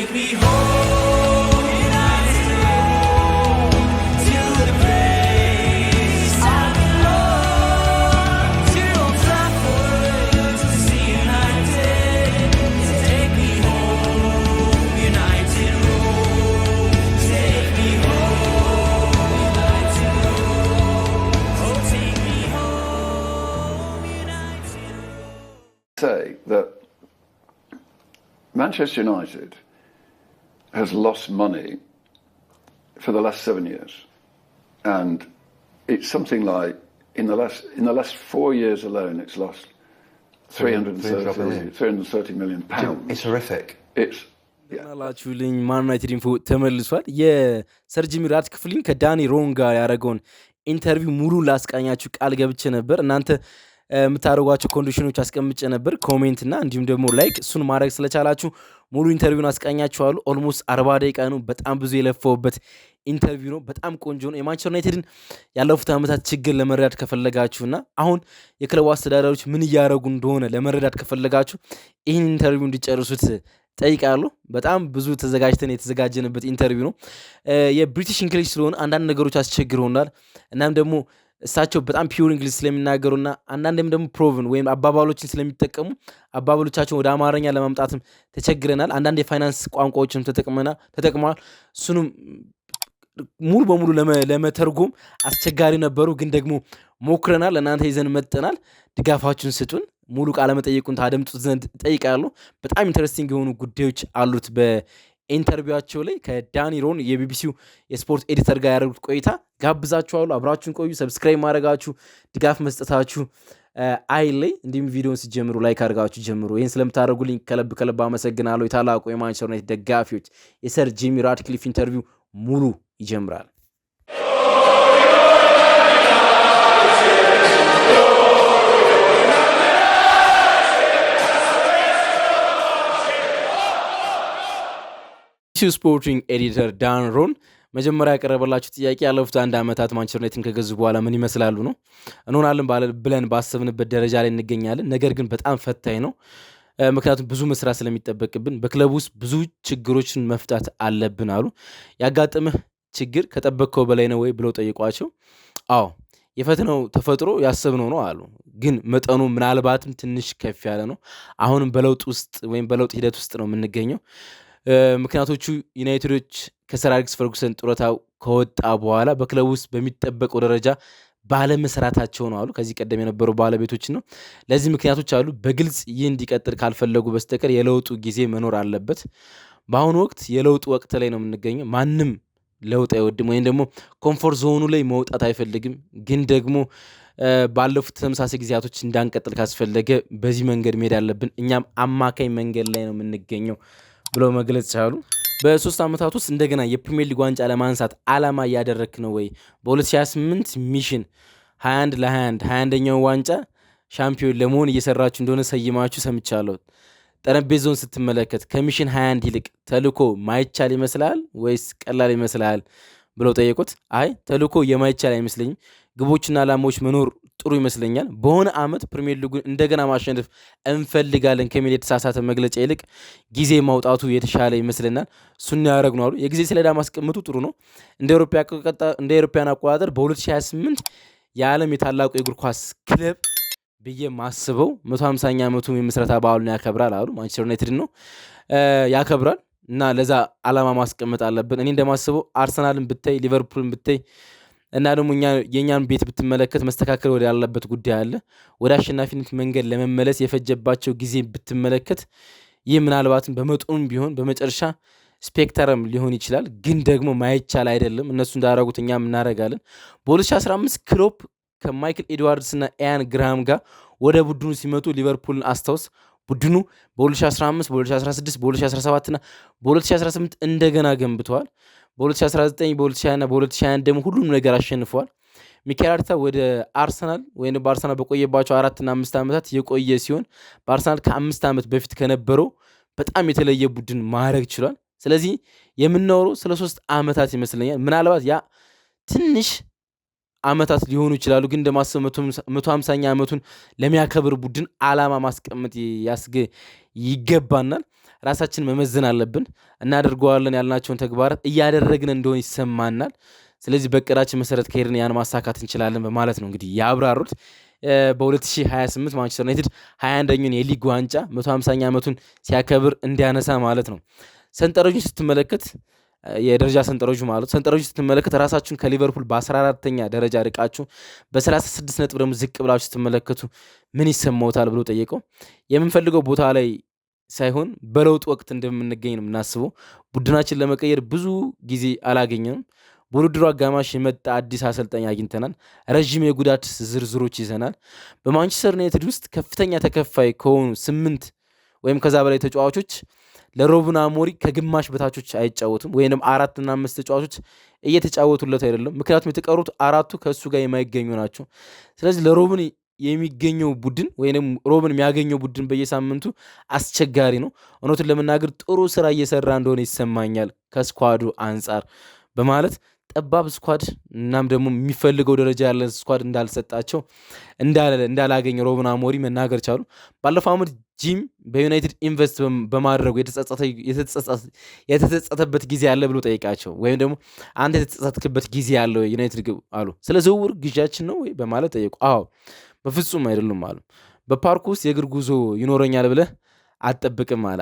take me home, United, to the place I belong, to Old Trafford, to see United. Take me home, United Road. Take me home, United Road. Oh, take me home, United Road. Say that Manchester United has lost money for the last 7 years, and it's something like in the last 4 years alone, it's lost 330 million pounds. It's horrific. It's ናላችሁልኝ ማን ዩናይትድ ኢንፎ ተመልሷል። የሰር ጂሚ ራትክሊፍ ከዳኒ ሮን ጋር ያደረገውን ኢንተርቪው ሙሉ ላስቃኛችሁ ቃል ገብቼ ነበር። እናንተ የምታደርጓቸው ኮንዲሽኖች አስቀምጬ ነበር፣ ኮሜንት እና እንዲሁም ደግሞ ላይክ። እሱን ማድረግ ስለቻላችሁ ሙሉ ኢንተርቪውን አስቃኛችኋለሁ። ኦልሞስት 40 ደቂቃ ነው። በጣም ብዙ የለፈውበት ኢንተርቪው ነው። በጣም ቆንጆ ነው። የማንቸስተር ዩናይትድን ያለፉት ዓመታት ችግር ለመረዳት ከፈለጋችሁና አሁን የክለቡ አስተዳዳሪዎች ምን እያደረጉ እንደሆነ ለመረዳት ከፈለጋችሁ ይህን ኢንተርቪው እንዲጨርሱት ጠይቃለሁ። በጣም ብዙ ተዘጋጅተን የተዘጋጀንበት ኢንተርቪው ነው። የብሪቲሽ እንግሊዝ ስለሆነ አንዳንድ ነገሮች አስቸግረውናል። እናም ደግሞ እሳቸው በጣም ፒውር እንግሊዝ ስለሚናገሩና አንዳንድም ደግሞ ፕሮቭን ወይም አባባሎችን ስለሚጠቀሙ አባባሎቻቸውን ወደ አማርኛ ለማምጣትም ተቸግረናል። አንዳንድ የፋይናንስ ቋንቋዎችንም ተጠቅመዋል። እሱንም ሙሉ በሙሉ ለመተርጎም አስቸጋሪ ነበሩ፣ ግን ደግሞ ሞክረናል። እናንተ ይዘን መጠናል። ድጋፋችሁን ስጡን። ሙሉ ቃለ መጠይቁን ታደምጡት ዘንድ እጠይቃለሁ። በጣም ኢንተረስቲንግ የሆኑ ጉዳዮች አሉት በኢንተርቪዋቸው ላይ ከዳኒ ሮን የቢቢሲው የስፖርት ኤዲተር ጋር ያደረጉት ቆይታ ጋብዛችኋለሁ። አብራችሁን ቆዩ። ሰብስክራይብ ማድረጋችሁ ድጋፍ መስጠታችሁ አይለይ። እንዲሁም ቪዲዮን ሲጀምሩ ላይክ አድርጋችሁ ጀምሩ። ይህን ስለምታደርጉልኝ ከልብ ከልብ አመሰግናለሁ። የታላቁ የማንቸስተር ዩናይትድ ደጋፊዎች የሰር ጂሚ ራትክሊፍ ኢንተርቪው ሙሉ ይጀምራል። ስፖርቲንግ ኤዲተር ዳን ሮን መጀመሪያ ያቀረበላችሁ ጥያቄ ያለፉት 1 ዓመታት ማንቸስተር ዩናይትድን ከገዙ በኋላ ምን ይመስላሉ ነው። እንሆናለን ብለን ባሰብንበት ደረጃ ላይ እንገኛለን። ነገር ግን በጣም ፈታኝ ነው። ምክንያቱም ብዙ መስራት ስለሚጠበቅብን በክለቡ ውስጥ ብዙ ችግሮችን መፍታት አለብን አሉ። ያጋጠመህ ችግር ከጠበቅከው በላይ ነው ወይ ብለው ጠይቋቸው፣ አዎ የፈተናው ተፈጥሮ ያሰብነው ነው አሉ። ግን መጠኑ ምናልባትም ትንሽ ከፍ ያለ ነው። አሁንም በለውጥ ውስጥ ወይም በለውጥ ሂደት ውስጥ ነው የምንገኘው። ምክንያቶቹ ዩናይትዶች ከሰር አሌክስ ፈርጉሰን ጡረታ ከወጣ በኋላ በክለቡ ውስጥ በሚጠበቀው ደረጃ ባለመስራታቸው ነው አሉ። ከዚህ ቀደም የነበሩ ባለቤቶችን ነው። ለዚህ ምክንያቶች አሉ። በግልጽ ይህ እንዲቀጥል ካልፈለጉ በስተቀር የለውጡ ጊዜ መኖር አለበት። በአሁኑ ወቅት የለውጡ ወቅት ላይ ነው የምንገኘው። ማንም ለውጥ አይወድም ወይም ደግሞ ኮምፎርት ዞኑ ላይ መውጣት አይፈልግም። ግን ደግሞ ባለፉት ተመሳሳይ ጊዜያቶች እንዳንቀጥል ካስፈለገ በዚህ መንገድ መሄድ አለብን። እኛም አማካኝ መንገድ ላይ ነው የምንገኘው ብለው መግለጽ ቻሉ። በ3 ዓመታት ውስጥ እንደገና የፕሪሚየር ሊግ ዋንጫ ለማንሳት ዓላማ እያደረክ ነው ወይ? በ2028 ሚሽን 21 ለ21 21ኛው ዋንጫ ሻምፒዮን ለመሆን እየሰራችሁ እንደሆነ ሰይማችሁ ሰምቻለሁ። ጠረጴዛውን ስትመለከት ከሚሽን 21 ይልቅ ተልኮ ማይቻል ይመስላል ወይስ ቀላል ይመስላል ብለው ጠየቁት። አይ ተልኮ የማይቻል አይመስለኝም። ግቦችና ዓላማዎች መኖር ጥሩ ይመስለኛል። በሆነ ዓመት ፕሪሚየር ሊጉን እንደገና ማሸነፍ እንፈልጋለን ከሚል የተሳሳተ መግለጫ ይልቅ ጊዜ ማውጣቱ የተሻለ ይመስለናል። እሱን ያደረግነው አሉ። የጊዜ ሰሌዳ ማስቀመጡ ጥሩ ነው። እንደ አውሮፓውያን አቆጣጠር በ2028 የዓለም የታላቁ የእግር ኳስ ክለብ ብዬ ማስበው 150ኛ ዓመቱ የምስረታ በዓሉን ያከብራል አሉ። ማንቸስተር ዩናይትድ ነው ያከብራል እና ለዛ ዓላማ ማስቀመጥ አለብን። እኔ እንደማስበው አርሰናልን ብታይ፣ ሊቨርፑልን ብታይ እና ደግሞ የኛን ቤት ብትመለከት መስተካከል ወደ ያለበት ጉዳይ አለ። ወደ አሸናፊነት መንገድ ለመመለስ የፈጀባቸው ጊዜ ብትመለከት ይህ ምናልባትም በመጠኑም ቢሆን በመጨረሻ ስፔክተረም ሊሆን ይችላል። ግን ደግሞ ማይቻል አይደለም። እነሱ እንዳደረጉት እኛም እናደርጋለን። በ2015 ክሎፕ ከማይክል ኤድዋርድስ እና ኢያን ግራሃም ጋር ወደ ቡድኑ ሲመጡ ሊቨርፑልን አስታውስ። ቡድኑ በ2015 በ2016 በ2017 እና በ2018 እንደገና ገንብተዋል። በ2019 በ2020 እና በ2021 ደግሞ ሁሉም ነገር አሸንፈዋል። ሚኬል አርቴታ ወደ አርሰናል ወይም በአርሰናል በቆየባቸው 4 እና 5 ዓመታት የቆየ ሲሆን በአርሰናል ከ5 ዓመት በፊት ከነበረው በጣም የተለየ ቡድን ማድረግ ችሏል። ስለዚህ የምናወራው ስለ 3 ዓመታት ይመስለኛል። ምናልባት ያ ትንሽ ዓመታት ሊሆኑ ይችላሉ። ግን እንደማሰብ 150ኛ ዓመቱን ለሚያከብር ቡድን ዓላማ ማስቀመጥ ይገባናል። ራሳችን መመዘን አለብን። እናደርገዋለን ያልናቸውን ተግባራት እያደረግን እንደሆነ ይሰማናል። ስለዚህ በእቅዳችን መሰረት ከሄድን ያን ማሳካት እንችላለን በማለት ነው እንግዲህ ያብራሩት። በ2028 ማንቸስተር ዩናይትድ 21ኛውን የሊግ ዋንጫ 150ኛ ዓመቱን ሲያከብር እንዲያነሳ ማለት ነው። ሰንጠረዡን ስትመለከት የደረጃ ሰንጠረዡ ማለት ሰንጠረዡ ስትመለከት ራሳችሁን ከሊቨርፑል በ14ተኛ ደረጃ ርቃችሁ በ36 ነጥብ ደግሞ ዝቅ ብላችሁ ስትመለከቱ ምን ይሰማውታል ብሎ ጠየቀው። የምንፈልገው ቦታ ላይ ሳይሆን በለውጥ ወቅት እንደምንገኝ ነው የምናስበው። ቡድናችን ለመቀየር ብዙ ጊዜ አላገኘንም። በውድድሩ አጋማሽ የመጣ አዲስ አሰልጣኝ አግኝተናል። ረዥም የጉዳት ዝርዝሮች ይዘናል። በማንቸስተር ዩናይትድ ውስጥ ከፍተኛ ተከፋይ ከሆኑ 8 ወይም ከዛ በላይ ተጫዋቾች ለሩበን አሞሪም ከግማሽ በታቾች አይጫወቱም፣ ወይንም 4 እና 5 ተጫዋቾች እየተጫወቱለት አይደለም። ምክንያቱም የተቀሩት 4ቱ ከእሱ ጋር የማይገኙ ናቸው። ስለዚህ ለሩበን የሚገኘው ቡድን ወይንም ሩበን የሚያገኘው ቡድን በየሳምንቱ አስቸጋሪ ነው። እውነቱን ለመናገር ጥሩ ስራ እየሰራ እንደሆነ ይሰማኛል ከስኳዱ አንጻር በማለት ጠባብ ስኳድ እናም ደግሞ የሚፈልገው ደረጃ ያለ ስኳድ እንዳልሰጣቸው እንዳላገኘ ሩበን አሞሪም መናገር ቻሉ። ባለፈው ዓመት ጂም በዩናይትድ ኢንቨስት በማድረጉ የተጸጸተበት ጊዜ አለ ብሎ ጠይቃቸው፣ ወይም ደግሞ አንተ የተጸጸትክበት ጊዜ ያለው ዩናይትድ አሉ። ስለ ዝውውር ግዣችን ነው ወይ በማለት ጠየቁ። አዎ በፍጹም አይደሉም አሉ። በፓርኩ ውስጥ የእግር ጉዞ ይኖረኛል ብለህ አትጠብቅም አለ።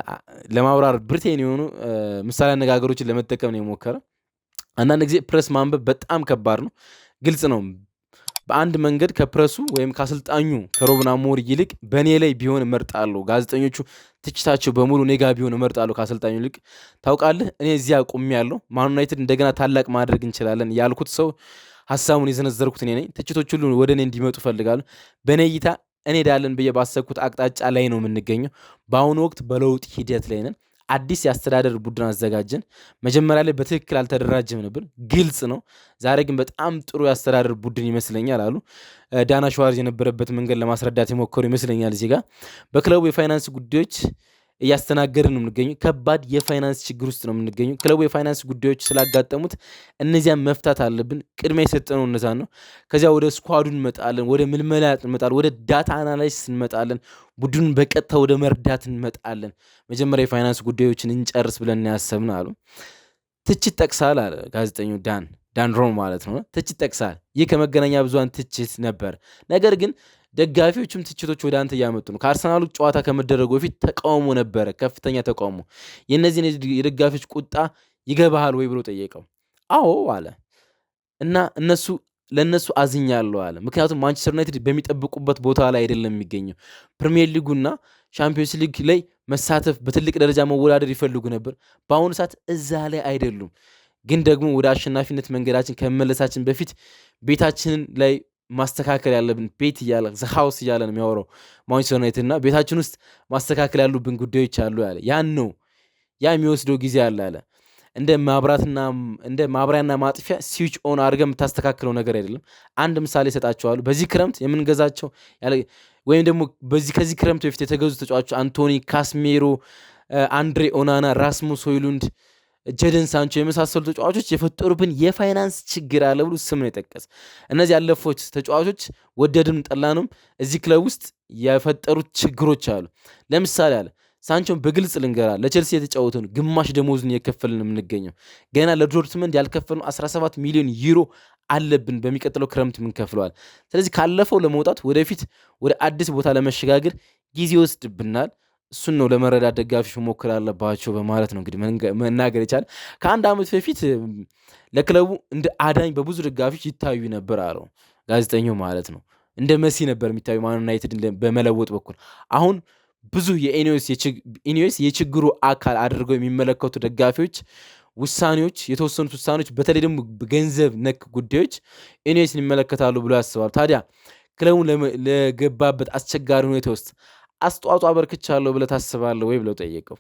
ለማብራር ብርቴን የሆኑ ምሳሌ አነጋገሮችን ለመጠቀም ነው የሞከረ። አንዳንድ ጊዜ ፕሬስ ማንበብ በጣም ከባድ ነው። ግልጽ ነው። በአንድ መንገድ ከፕረሱ ወይም ከአሰልጣኙ ከሩበን አሞሪም ይልቅ በእኔ ላይ ቢሆን እመርጣለሁ። ጋዜጠኞቹ ትችታቸው በሙሉ እኔ ጋር ቢሆን እመርጣለሁ ከአሰልጣኙ ይልቅ። ታውቃለህ እኔ እዚያ ቆሜያለሁ። ማን ዩናይትድ እንደገና ታላቅ ማድረግ እንችላለን ያልኩት ሰው ሀሳቡን የዘነዘርኩት እኔ ነኝ። ትችቶች ሁሉ ወደ እኔ እንዲመጡ እፈልጋለሁ። በእኔ እይታ እንሄዳለን ብዬ ባሰብኩት አቅጣጫ ላይ ነው የምንገኘው። በአሁኑ ወቅት በለውጥ ሂደት ላይ ነን። አዲስ የአስተዳደር ቡድን አዘጋጀን። መጀመሪያ ላይ በትክክል አልተደራጀም ነበር፣ ግልጽ ነው። ዛሬ ግን በጣም ጥሩ የአስተዳደር ቡድን ይመስለኛል አሉ። ዳና ሸዋርዝ የነበረበት መንገድ ለማስረዳት የሞከሩ ይመስለኛል። እዚህ ጋር በክለቡ የፋይናንስ ጉዳዮች እያስተናገድን ነው የምንገኘው። ከባድ የፋይናንስ ችግር ውስጥ ነው የምንገኘው። ክለቡ የፋይናንስ ጉዳዮች ስላጋጠሙት እነዚያን መፍታት አለብን። ቅድሚያ የሰጠነው እነዛ ነው። ከዚያ ወደ ስኳዱ እንመጣለን፣ ወደ ምልመላ እንመጣለን፣ ወደ ዳታ አናላይሲስ እንመጣለን፣ ቡድኑን በቀጥታ ወደ መርዳት እንመጣለን። መጀመሪያ የፋይናንስ ጉዳዮችን እንጨርስ ብለን ያሰብን አሉ። ትችት ጠቅሳል አለ ጋዜጠኛው ዳን ሮም ማለት ነው። ትችት ጠቅሳል። ይህ ከመገናኛ ብዙሃን ትችት ነበር። ነገር ግን ደጋፊዎችም ትችቶች ወደ አንተ እያመጡ ነው። ከአርሰናሉ ጨዋታ ከመደረጉ በፊት ተቃውሞ ነበረ፣ ከፍተኛ ተቃውሞ። የእነዚህን የደጋፊዎች ቁጣ ይገባሃል ወይ ብሎ ጠየቀው። አዎ አለ እና ለእነሱ አዝኛለሁ አለ። ምክንያቱም ማንቸስተር ዩናይትድ በሚጠብቁበት ቦታ ላይ አይደለም የሚገኘው። ፕሪሚየር ሊጉና ሻምፒዮንስ ሊግ ላይ መሳተፍ በትልቅ ደረጃ መወዳደር ይፈልጉ ነበር። በአሁኑ ሰዓት እዛ ላይ አይደሉም። ግን ደግሞ ወደ አሸናፊነት መንገዳችን ከመመለሳችን በፊት ቤታችንን ላይ ማስተካከል ያለብን ቤት እያለ ዘሃውስ እያለ ነው የሚያወራው ማንቸስተር ዩናይትድ እና ቤታችን ውስጥ ማስተካከል ያሉብን ጉዳዮች አሉ ያለ። ያ የሚወስደው ጊዜ አለ። እንደ ማብሪያና ማጥፊያ ስዊች ኦን አድርገህ የምታስተካክለው ነገር አይደለም። አንድ ምሳሌ እሰጣቸዋለሁ። በዚህ ክረምት የምንገዛቸው ወይም ደግሞ ከዚህ ክረምት በፊት የተገዙ ተጫዋቾች አንቶኒ ካስሜሮ፣ አንድሬ ኦናና፣ ራስሙስ ሆይሉንድ፣ ጀደን ሳንቾ የመሳሰሉ ተጫዋቾች የፈጠሩብን የፋይናንስ ችግር አለ ብሎ ስም ነው የጠቀስ። እነዚህ ያለፎች ተጫዋቾች ወደድም ጠላንም እዚህ ክለብ ውስጥ የፈጠሩት ችግሮች አሉ። ለምሳሌ አለ ሳንቾን በግልጽ ልንገራ፣ ለቼልሲ የተጫወተውን ግማሽ ደሞዙን የከፈልን የምንገኘው ገና ለዶርትመንድ ያልከፈልነው 17 ሚሊዮን ዩሮ አለብን። በሚቀጥለው ክረምት ምን ከፍለዋል። ስለዚህ ካለፈው ለመውጣት ወደፊት ወደ አዲስ ቦታ ለመሸጋገር ጊዜ ይወስድብናል። እሱን ነው ለመረዳት ደጋፊዎች መሞከር አለባቸው በማለት ነው እንግዲህ መናገር የቻለ። ከአንድ ዓመት በፊት ለክለቡ እንደ አዳኝ በብዙ ደጋፊዎች ይታዩ ነበር አለው ጋዜጠኛው ማለት ነው። እንደ መሲ ነበር የሚታዩ ማን ዩናይትድ በመለወጥ በኩል። አሁን ብዙ የኢኒዌስ የችግሩ አካል አድርገው የሚመለከቱ ደጋፊዎች የተወሰኑት ውሳኔዎች በተለይ ደግሞ ገንዘብ ነክ ጉዳዮች ኢኒዌስን ይመለከታሉ ብሎ ያስባሉ። ታዲያ ክለቡን ለገባበት አስቸጋሪ ሁኔታ ውስጥ አስተዋጽኦ አበርክቻለሁ ብለህ ታስባለህ ወይ ብለው ጠየቀው።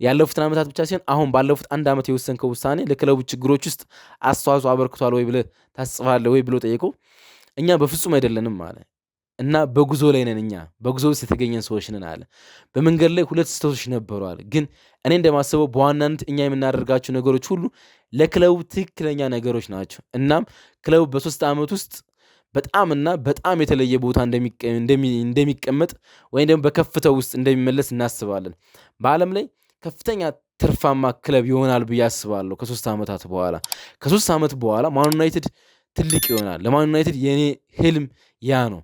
ያለፉትን ዓመታት ብቻ ሲሆን አሁን ባለፉት አንድ ዓመት የወሰንከው ውሳኔ ለክለቡ ችግሮች ውስጥ አስተዋጽኦ አበርክቷል ወይ ብለህ ታስባለህ ወይ ብሎ ጠየቀው። እኛ በፍጹም አይደለንም አለ እና በጉዞ ላይ ነን። እኛ በጉዞ ውስጥ የተገኘን ሰዎች ነን አለ። በመንገድ ላይ 2 ስህተቶች ነበሩ አለ። ግን እኔ እንደማስበው በዋናነት እኛ የምናደርጋቸው ነገሮች ሁሉ ለክለቡ ትክክለኛ ነገሮች ናቸው። እናም ክለቡ በ3 ዓመት ውስጥ በጣም የተለየ ቦታ እንደሚቀመጥ ወይም ደግሞ በከፍታው ውስጥ እንደሚመለስ እናስባለን። በዓለም ላይ ከፍተኛ ትርፋማ ክለብ ይሆናል ብዬ አስባለሁ። ከ3 ዓመታት በኋላ ከ3 ዓመት በኋላ ማን ዩናይትድ ትልቅ ይሆናል። ለማን ዩናይትድ የኔ ህልም ያ ነው።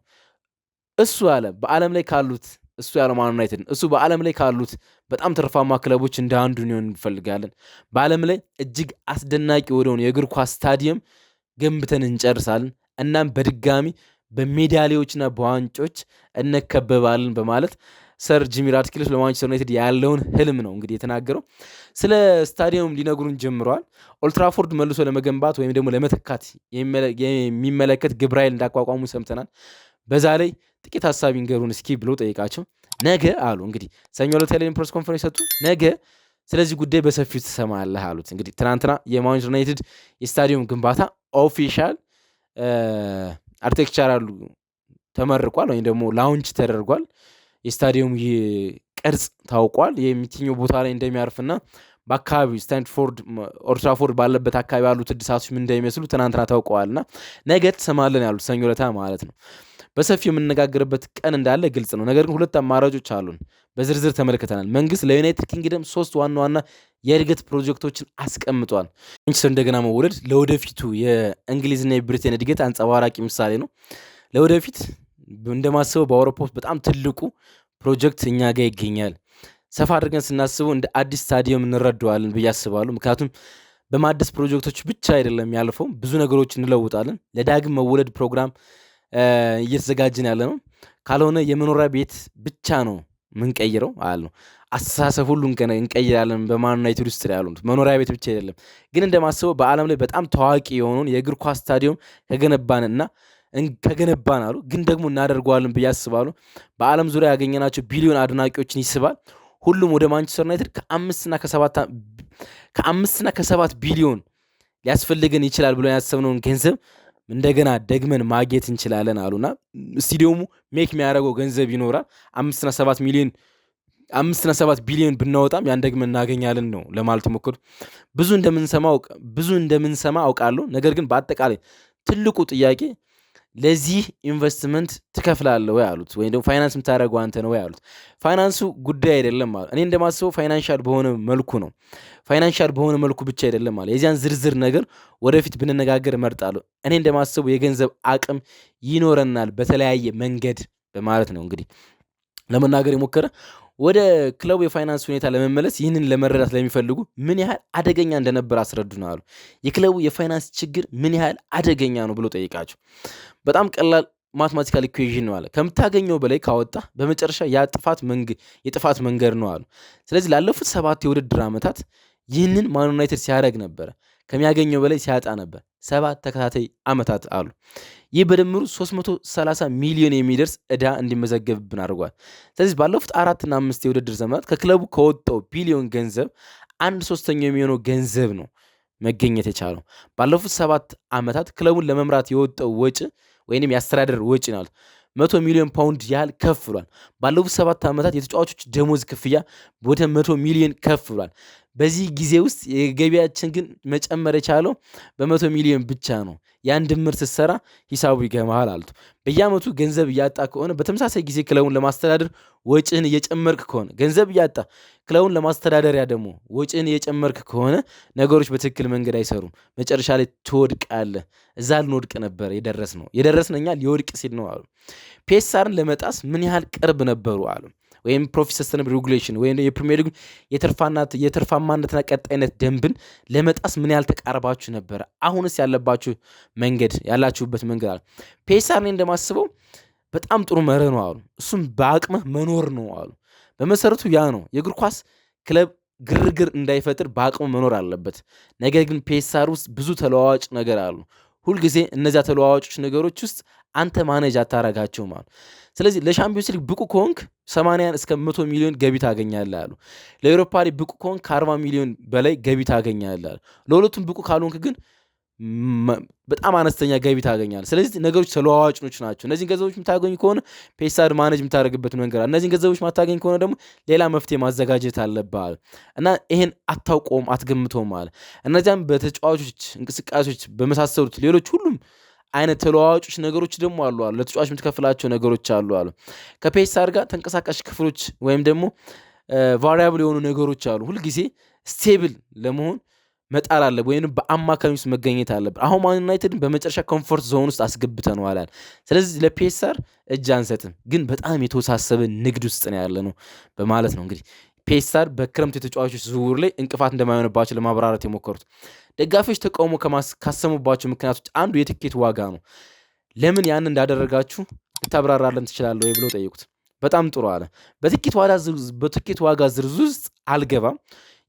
እሱ አለ በዓለም ላይ ካሉት እሱ ያለው ማን ዩናይትድ እሱ በዓለም ላይ ካሉት በጣም ትርፋማ ክለቦች እንደ አንዱ ሊሆን እንፈልጋለን። በዓለም ላይ እጅግ አስደናቂ ወደሆነ የእግር ኳስ ስታዲየም ገንብተን እንጨርሳለን። እናም በድጋሚ በሜዳሊያዎችና በዋንጮች እንከበባለን በማለት ሰር ጂሚ ራትክሊፍ ለማንቸስተር ዩናይትድ ያለውን ህልም ነው እንግዲህ የተናገረው። ስለ ስታዲየም ሊነግሩን ጀምረዋል። ኦልትራፎርድ መልሶ ለመገንባት ወይም ደግሞ ለመተካት የሚመለከት ግብረ ኃይል እንዳቋቋሙ ሰምተናል። በዛ ላይ ጥቂት ሀሳብ ይንገሩን እስኪ ብሎ ጠይቃቸው። ነገ አሉ እንግዲህ ሰኞ ዕለት ቴሌቪዥን ፕሬስ ኮንፈረንስ ሰጡ። ነገ ስለዚህ ጉዳይ በሰፊው ትሰማለህ አሉት። እንግዲህ ትናንትና የማንቸስተር ዩናይትድ የስታዲየም ግንባታ ኦፊሻል አርቴክቸራሉ ተመርቋል ወይም ደግሞ ላውንች ተደርጓል። የስታዲየሙ ቅርጽ ታውቋል። የትኛው ቦታ ላይ እንደሚያርፍና በአካባቢው ስታንፎርድ ኦልትራፎርድ ባለበት አካባቢ ያሉት እድሳቶች ምን እንደሚመስሉ ትናንትና ታውቀዋልና ነገ ትሰማለን ያሉት ሰኞ ዕለት ማለት ነው። በሰፊው የምንነጋገርበት ቀን እንዳለ ግልጽ ነው። ነገር ግን 2 አማራጮች አሉን፣ በዝርዝር ተመልክተናል። መንግስት ለዩናይትድ ኪንግደም 3 ዋና ዋና የእድገት ፕሮጀክቶችን አስቀምጧል። ማንቸስተር እንደገና መወለድ ለወደፊቱ የእንግሊዝና የብሪቴን እድገት አንጸባራቂ ምሳሌ ነው። ለወደፊት እንደማስበው በአውሮፓ ውስጥ በጣም ትልቁ ፕሮጀክት እኛ ጋር ይገኛል። ሰፋ አድርገን ስናስበው እንደ አዲስ ስታዲየም እንረዳዋለን ብዬ አስባለሁ። ምክንያቱም በማደስ ፕሮጀክቶች ብቻ አይደለም ያልፈው፣ ብዙ ነገሮች እንለውጣለን። ለዳግም መወለድ ፕሮግራም እየተዘጋጀን ያለ ነው። ካልሆነ የመኖሪያ ቤት ብቻ ነው ምንቀይረው አለ ነው። አስተሳሰብ ሁሉ እንቀይራለን በማን ዩናይትድ ውስጥ ያሉት መኖሪያ ቤት ብቻ አይደለም። ግን እንደማስበው በዓለም ላይ በጣም ታዋቂ የሆነውን የእግር ኳስ ስታዲየም ከገነባን አሉ ግን ደግሞ እናደርገዋለን ብዬ አስባለሁ። በዓለም ዙሪያ ያገኘናቸው ቢሊዮን አድናቂዎችን ይስባል። ሁሉም ወደ ማንቸስተር ዩናይትድ ከ5 እና ከ7 ቢሊዮን ሊያስፈልገን ይችላል ብሎ ያሰብነውን ገንዘብ እንደገና ደግመን ማግኘት እንችላለን አሉና ስታዲየሙ ሜክ የሚያደርገው ገንዘብ ይኖራል። 5 እና 7 ቢሊዮን ብናወጣም ያን ደግመን እናገኛለን ነው ለማለት ሞክሩ። ብዙ እንደምንሰማ አውቃለሁ። ነገር ግን በአጠቃላይ ትልቁ ጥያቄ ለዚህ ኢንቨስትመንት ትከፍላለህ ወይ አሉት። ወይም ደግሞ ፋይናንስ የምታደርገው አንተ ነው ወይ አሉት። ፋይናንሱ ጉዳይ አይደለም ማለት እኔ እንደማስበው ፋይናንሻል በሆነ መልኩ ነው። ፋይናንሻል በሆነ መልኩ ብቻ አይደለም ማለት የዚያን ዝርዝር ነገር ወደፊት ብንነጋገር እመርጣለሁ። እኔ እንደማስበው የገንዘብ አቅም ይኖረናል በተለያየ መንገድ በማለት ነው እንግዲህ ለመናገር የሞከረ። ወደ ክለቡ የፋይናንስ ሁኔታ ለመመለስ ይህንን ለመረዳት ለሚፈልጉ ምን ያህል አደገኛ እንደነበር አስረዱና አሉ። የክለቡ የፋይናንስ ችግር ምን ያህል አደገኛ ነው ብሎ ጠይቃቸው። በጣም ቀላል ማትማቲካል ኢኩዌዥን ነው አለ። ከምታገኘው በላይ ካወጣ በመጨረሻ የጥፋት መንገድ ነው አሉ። ስለዚህ ላለፉት 7 የውድድር ዓመታት ይህንን ማን ዩናይትድ ሲያደርግ ነበረ። ከሚያገኘው በላይ ሲያጣ ነበር 7 ተከታታይ ዓመታት አሉ። ይህ በድምሩ 330 ሚሊዮን የሚደርስ ዕዳ እንዲመዘገብብን አድርጓል። ስለዚህ ባለፉት 4 እና 5 የውድድር ዘመናት ከክለቡ ከወጣው ቢሊዮን ገንዘብ 1/3 የሚሆነው ገንዘብ ነው መገኘት የቻለው። ባለፉት 7 ዓመታት ክለቡን ለመምራት የወጣው ወጪ ወይንም የአስተዳደር ወጪ ነው 100 ሚሊዮን ፓውንድ ያህል ከፍ ብሏል። ባለፉት 7 ዓመታት የተጫዋቾች ደሞዝ ክፍያ ወደ 100 ሚሊዮን ከፍ ብሏል። በዚህ ጊዜ ውስጥ የገቢያችን ግን መጨመር የቻለው በ100 ሚሊዮን ብቻ ነው። ያን ድምር ስትሰራ ሂሳቡ ይገማል አሉት። በየዓመቱ ገንዘብ እያጣ ከሆነ በተመሳሳይ ጊዜ ክለቡን ለማስተዳደር ወጪህን እየጨመርክ ከሆነ ገንዘብ እያጣ ክለቡን ለማስተዳደሪያ ደግሞ ወጪህን እየጨመርክ ከሆነ ነገሮች በትክክል መንገድ አይሰሩም። መጨረሻ ላይ ትወድቃለህ። እዛ ልንወድቅ ነበር የደረስነው እኛ ሊወድቅ ሲል ነው አሉ። ፒኤስአርን ለመጣስ ምን ያህል ቅርብ ነበሩ አሉ። ወይም ፕሮፊት ሰስተነብል ሬጉሌሽን ወይም የፕሪሚየር ሊግ የትርፋማነትና ቀጣይነት ደንብን ለመጣስ ምን ያህል ተቃርባችሁ ነበረ? አሁንስ ያላችሁበት መንገድ አሉ። ፒኤስአርን እንደማስበው በጣም ጥሩ መርህ ነው አሉ። እሱም በአቅምህ መኖር ነው አሉ። በመሰረቱ ያ ነው የእግር ኳስ ክለብ ግርግር እንዳይፈጥር በአቅሙ መኖር አለበት። ነገር ግን ፒኤስአር ውስጥ ብዙ ተለዋዋጭ ነገር አሉ። ሁልጊዜ እነዚያ ተለዋዋጮች ነገሮች ውስጥ አንተ ማኔጅ አታረጋቸው ማለት። ስለዚህ ለሻምፒዮንስ ሊግ ብቁ ከሆንክ 80 እስከ 100 ሚሊዮን ገቢ ታገኛለህ አሉ። ለአውሮፓ ሊግ ብቁ ከሆንክ ከ40 ሚሊዮን በላይ ገቢ ታገኛለህ አሉ። ለሁለቱም ብቁ ካልሆንክ ግን በጣም አነስተኛ ገቢ ታገኛለህ። ስለዚህ ነገሮች ተለዋዋጮች ናቸው። እነዚህን ገንዘቦች የምታገኝ ከሆነ ፒኤስአር ማኔጅ የምታደርግበት መንገድ አለ። እነዚህን ገንዘቦች ማታገኝ ከሆነ ደግሞ ሌላ መፍትሄ ማዘጋጀት አለብህ እና ይሄን አታውቀውም አትገምተውም አለ። እነዚያም በተጫዋቾች እንቅስቃሴዎች በመሳሰሉት ሌሎች ሁሉም አይነት ተለዋዋጮች ነገሮች ደግሞ አሉ። ለተጫዋች የምትከፍላቸው ነገሮች አሉ። ከፒኤስአር ጋር ተንቀሳቃሽ ክፍሎች ወይም ደግሞ ቫሪያብል የሆኑ ነገሮች አሉ። ሁልጊዜ ስቴብል ለመሆን መጣል አለብን ወይም በአማካኝ ውስጥ መገኘት አለብን። አሁን ማን ዩናይትድን በመጨረሻ ኮምፎርት ዞን ውስጥ አስገብተነዋል። ስለዚህ ለፒኤስአር እጅ አንሰጥም፣ ግን በጣም የተወሳሰበ ንግድ ውስጥ ነው ያለ ነው በማለት ነው እንግዲህ ፒኤስአር በክረምት የተጫዋቾች ዝውውር ላይ እንቅፋት እንደማይሆንባቸው ለማብራራት የሞከሩት። ደጋፊዎች ተቃውሞ ካሰሙባቸው ምክንያቶች አንዱ የትኬት ዋጋ ነው። ለምን ያን እንዳደረጋችሁ ልታብራራለን ትችላለህ ወይ ብለው ጠየቁት። በጣም ጥሩ አለ። በትኬት ዋጋ ዝርዝር ውስጥ አልገባም፣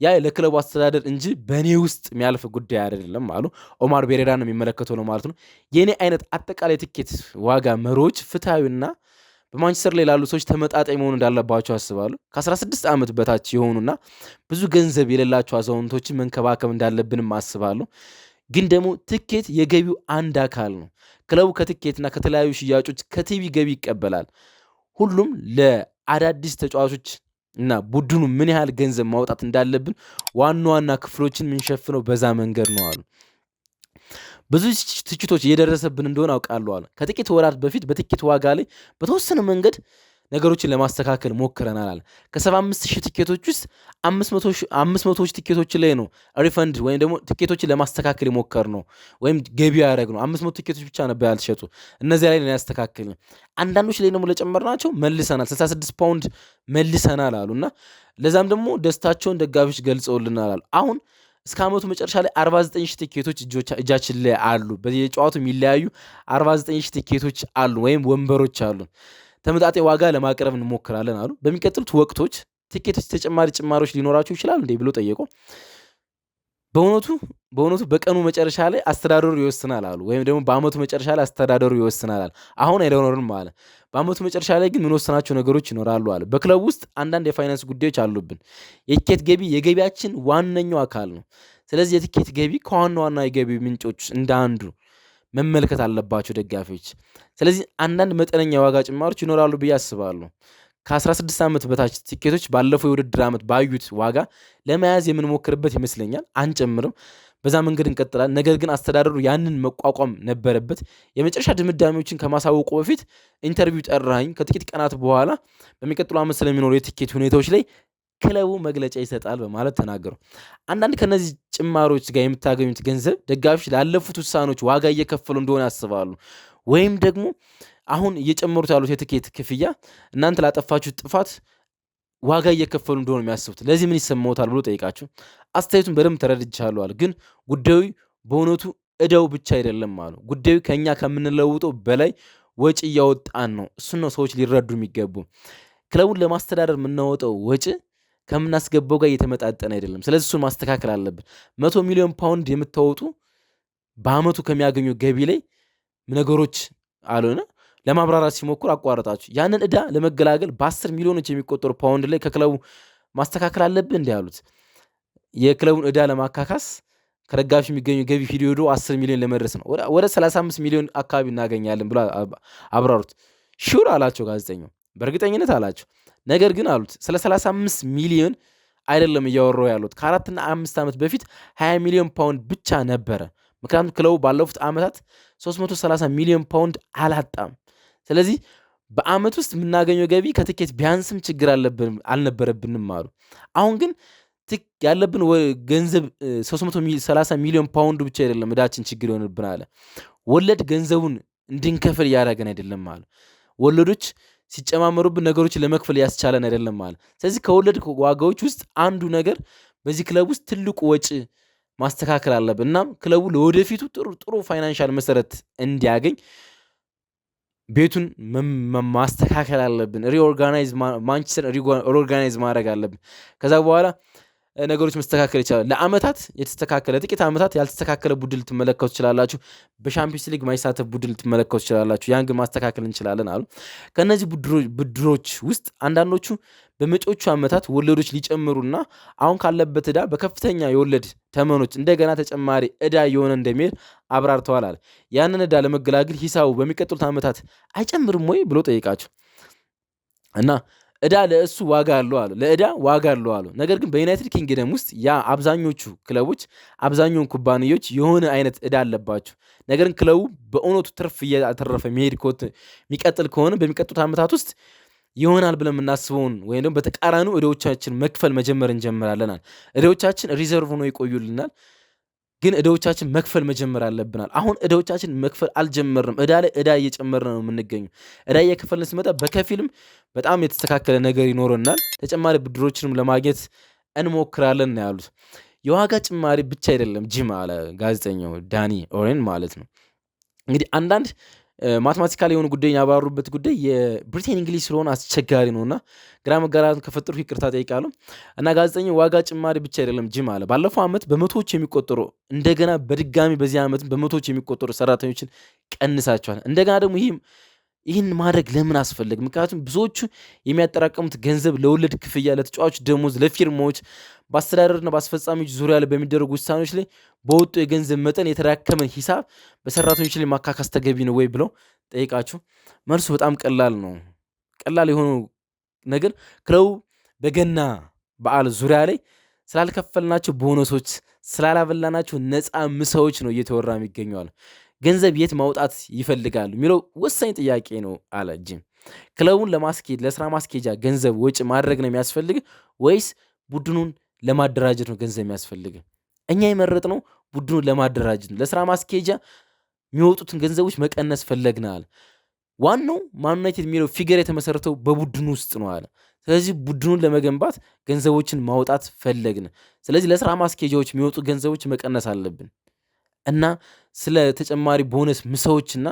ያ ለክለቡ አስተዳደር እንጂ በእኔ ውስጥ የሚያልፍ ጉዳይ አይደለም አሉ። ኦማር ቤሬራ ነው የሚመለከተው ነው ማለት ነው። የእኔ አይነት አጠቃላይ ትኬት ዋጋ መሪዎች ፍትሐዊና በማንቸስተር ላይ ላሉ ሰዎች ተመጣጣኝ መሆን እንዳለባቸው አስባሉ። ከ16 ዓመት በታች የሆኑና ብዙ ገንዘብ የሌላቸው አዛውንቶችን መንከባከብ እንዳለብንም አስባለሁ። ግን ደግሞ ትኬት የገቢው አንድ አካል ነው። ክለቡ ከትኬትና ከተለያዩ ሽያጮች ከቲቪ ገቢ ይቀበላል። ሁሉም ለአዳዲስ ተጫዋቾች እና ቡድኑ ምን ያህል ገንዘብ ማውጣት እንዳለብን ዋና ዋና ክፍሎችን የምንሸፍነው በዛ መንገድ ነው አሉ። ብዙ ትችቶች እየደረሰብን እንደሆነ አውቃለሁ አለ። ከጥቂት ወራት በፊት በትኬት ዋጋ ላይ በተወሰነ መንገድ ነገሮችን ለማስተካከል ሞክረናል አለ። ከ75,000 ትኬቶች ውስጥ 500 ትኬቶች ላይ ነው ሪፈንድ ወይም ደግሞ ትኬቶችን ለማስተካከል የሞከር ነው ወይም ገቢ ያደረግ ነው። 500 ትኬቶች ብቻ ነበር ያልተሸጡ፣ እነዚያ ላይ ያስተካክል። አንዳንዶች ላይ ደግሞ ለጨመርናቸው መልሰናል፣ 66 ፓውንድ መልሰናል አሉ እና ለዛም ደግሞ ደስታቸውን ደጋፊዎች ገልጸውልናል አሉ። አሁን እስከ ዓመቱ መጨረሻ ላይ 49,000 ትኬቶች እጃችን ላይ አሉ። በየጨዋታው የሚለያዩ 49,000 ትኬቶች አሉ ወይም ወንበሮች አሉ። ተመጣጣኝ ዋጋ ለማቅረብ እንሞክራለን አሉ። በሚቀጥሉት ወቅቶች ትኬቶች ተጨማሪ ጭማሪዎች ሊኖራቸው ይችላል እንዴ ብሎ ጠየቁ። በእውነቱ በቀኑ መጨረሻ ላይ አስተዳደሩ ይወስናል አሉ። ወይም ደግሞ በአመቱ መጨረሻ ላይ አስተዳደሩ ይወስናል አለ። አሁን አይኖርም አለ። በአመቱ መጨረሻ ላይ ግን የምንወስናቸው ነገሮች ይኖራሉ አለ። በክለቡ ውስጥ አንዳንድ የፋይናንስ ጉዳዮች አሉብን። የትኬት ገቢ የገቢያችን ዋነኛው አካል ነው። ስለዚህ የትኬት ገቢ ከዋና ዋና የገቢ ምንጮች እንደ አንዱ መመልከት አለባቸው ደጋፊዎች። ስለዚህ አንዳንድ መጠነኛ የዋጋ ጭማሪዎች ይኖራሉ ብዬ አስባለሁ። ከ16 ዓመት በታች ትኬቶች ባለፈው የውድድር ዓመት ባዩት ዋጋ ለመያዝ የምንሞክርበት ይመስለኛል። አንጨምርም፣ በዛ መንገድ እንቀጥላል። ነገር ግን አስተዳደሩ ያንን መቋቋም ነበረበት። የመጨረሻ ድምዳሜዎችን ከማሳወቁ በፊት ኢንተርቪው ጠራኝ። ከጥቂት ቀናት በኋላ በሚቀጥሉ ዓመት ስለሚኖሩ የትኬት ሁኔታዎች ላይ ክለቡ መግለጫ ይሰጣል በማለት ተናገሩ። አንዳንድ ከነዚህ ጭማሪዎች ጋር የምታገኙት ገንዘብ ደጋፊዎች ላለፉት ውሳኔዎች ዋጋ እየከፈሉ እንደሆነ ያስባሉ፣ ወይም ደግሞ አሁን እየጨመሩት ያሉት የትኬት ክፍያ እናንተ ላጠፋችሁት ጥፋት ዋጋ እየከፈሉ እንደሆነ የሚያስቡት። ለዚህ ምን ይሰማዎታል ብሎ ጠይቃቸው። አስተያየቱን በደንብ ተረድቻለሁ አለ። ግን ጉዳዩ በእውነቱ እዳው ብቻ አይደለም አሉ። ጉዳዩ ከኛ ከምንለውጠው በላይ ወጪ እያወጣን ነው። እሱን ነው ሰዎች ሊረዱ የሚገቡ። ክለቡን ለማስተዳደር የምናወጣው ወጪ ከምናስገባው ጋር እየተመጣጠነ አይደለም። ስለዚህ እሱን ማስተካከል አለብን። 100 ሚሊዮን ፓውንድ የምታወጡ በአመቱ ከሚያገኙ ገቢ ላይ ነገሮች አሉና ለማብራራት ሲሞክሩ አቋረጣችሁ። ያንን ዕዳ ለመገላገል በ10 ሚሊዮኖች የሚቆጠሩ ፓውንድ ላይ ከክለቡ ማስተካከል አለብን እንዲህ አሉት። የክለቡን ዕዳ ለማካካስ ከደጋፊ የሚገኙ ገቢ ሂዶ 10 ሚሊዮን ለመድረስ ነው። ወደ 35 ሚሊዮን አካባቢ እናገኛለን ብሎ አብራሩት። ሹር አላቸው ጋዜጠኛው። በእርግጠኝነት አላቸው። ነገር ግን አሉት ስለ 35 ሚሊዮን አይደለም እያወራው ያሉት። ከ4 እና 5 ዓመት በፊት 20 ሚሊዮን ፓውንድ ብቻ ነበረ። ምክንያቱም ክለቡ ባለፉት ዓመታት 330 ሚሊዮን ፓውንድ አላጣም። ስለዚህ በአመት ውስጥ የምናገኘው ገቢ ከትኬት ቢያንስም ችግር አልነበረብንም አሉ። አሁን ግን ያለብን ገንዘብ 330 ሚሊዮን ፓውንድ ብቻ አይደለም ዕዳችን ችግር ይሆንብን አለ። ወለድ ገንዘቡን እንድንከፍል እያደረገን አይደለም አለ። ወለዶች ሲጨማመሩብን ነገሮችን ለመክፈል ያስቻለን አይደለም አለ። ስለዚህ ከወለድ ዋጋዎች ውስጥ አንዱ ነገር በዚህ ክለብ ውስጥ ትልቁ ወጪ ማስተካከል አለብን። እናም ክለቡ ለወደፊቱ ጥሩ ፋይናንሻል መሰረት እንዲያገኝ ቤቱን ማስተካከል አለብን። ማንቸስተር ሪኦርጋናይዝ ማድረግ አለብን። ከዛ በኋላ ነገሮች መስተካከል ይችላል። ለአመታት የተስተካከለ ጥቂት አመታት ያልተስተካከለ ቡድን ልትመለከቱ ትችላላችሁ። በሻምፒዮንስ ሊግ ማይሳተፍ ቡድን ልትመለከቱ ትችላላችሁ። ያን ግን ማስተካከል እንችላለን አሉ። ከነዚህ ብድሮች ውስጥ አንዳንዶቹ በመጪዎቹ አመታት ወለዶች ሊጨምሩና አሁን ካለበት ዕዳ በከፍተኛ የወለድ ተመኖች እንደገና ተጨማሪ ዕዳ የሆነ እንደሚሄድ አብራርተዋል አለ። ያንን ዕዳ ለመገላገል ሂሳቡ በሚቀጥሉት አመታት አይጨምርም ወይ ብሎ ጠይቃቸው እና ዕዳ ለእሱ ዋጋ አለው አሉ። ለዕዳ ዋጋ አለው አሉ። ነገር ግን በዩናይትድ ኪንግደም ውስጥ አብዛኞቹ ክለቦች አብዛኛውን ኩባንያዎች የሆነ አይነት ዕዳ አለባቸው። ነገር ግን ክለቡ በእውነቱ ትርፍ እያተረፈ የሚቀጥል ከሆነ በሚቀጥሉት ዓመታት ውስጥ ይሆናል ብለን የምናስበውን ወይም ደግሞ በተቃራኒው እዳዎቻችን መክፈል መጀመር እንጀምራለናል። እዳዎቻችን ሪዘርቭ ሆኖ ይቆዩልናል፣ ግን እዳዎቻችን መክፈል መጀመር አለብናል። አሁን እዳዎቻችን መክፈል አልጀመርንም። እዳ ላይ እዳ እየጨመርን ነው የምንገኘው። እዳ እየከፈልን ስመጣ በከፊልም በጣም የተስተካከለ ነገር ይኖረናል። ተጨማሪ ብድሮችንም ለማግኘት እንሞክራለን ነው ያሉት። የዋጋ ጭማሪ ብቻ አይደለም ጂም አለ ጋዜጠኛው ዳኒ ኦሬን ማለት ነው። እንግዲህ አንዳንድ ማትማቲካል የሆኑ ጉዳይ ያባሩበት ጉዳይ የብሪቴን እንግሊዝ ስለሆነ አስቸጋሪ ነው እና ግራ መጋራትን ከፈጠሩ ይቅርታ ጠይቃለሁ። እና ጋዜጠኛው ዋጋ ጭማሪ ብቻ አይደለም ጂም አለ። ባለፈው ዓመት በመቶዎች የሚቆጠሩ እንደገና በድጋሚ በዚህ ዓመት በመቶዎች የሚቆጠሩ ሰራተኞችን ቀንሳቸዋል። እንደገና ደግሞ ይህን ማድረግ ለምን አስፈለግ? ምክንያቱም ብዙዎቹ የሚያጠራቀሙት ገንዘብ ለወለድ ክፍያ፣ ለተጫዋቾች ደሞዝ፣ ለፊርማዎች፣ በአስተዳደርና በአስፈጻሚዎች ዙሪያ ላይ በሚደረጉ ውሳኔዎች ላይ በወጡ የገንዘብ መጠን የተዳከመን ሂሳብ በሰራተኞች ላይ ማካካስ ተገቢ ነው ወይ ብለው ጠይቃችሁ፣ መልሱ በጣም ቀላል ነው። ቀላል የሆነው ነገር ክለቡ በገና በዓል ዙሪያ ላይ ስላልከፈልናቸው ቦነሶች፣ ስላላበላናቸው ነፃ ምሳዎች ነው እየተወራ የሚገኘዋል። ገንዘብ የት ማውጣት ይፈልጋሉ የሚለው ወሳኝ ጥያቄ ነው አለ ጂም። ክለቡን ለማስኬድ ለስራ ማስኬጃ ገንዘብ ወጪ ማድረግ ነው የሚያስፈልግ ወይስ ቡድኑን ለማደራጀት ነው ገንዘብ የሚያስፈልግ? እኛ የመረጥነው ቡድኑን ለማደራጀት ነው። ለስራ ማስኬጃ የሚወጡትን ገንዘቦች መቀነስ ፈለግናል። ዋናው ማን ዩናይትድ የሚለው ፊገር የተመሰረተው በቡድኑ ውስጥ ነው አለ። ስለዚህ ቡድኑን ለመገንባት ገንዘቦችን ማውጣት ፈለግን። ስለዚህ ለስራ ማስኬጃዎች የሚወጡ ገንዘቦች መቀነስ አለብን እና ስለ ተጨማሪ ቦነስ ምሳዎችና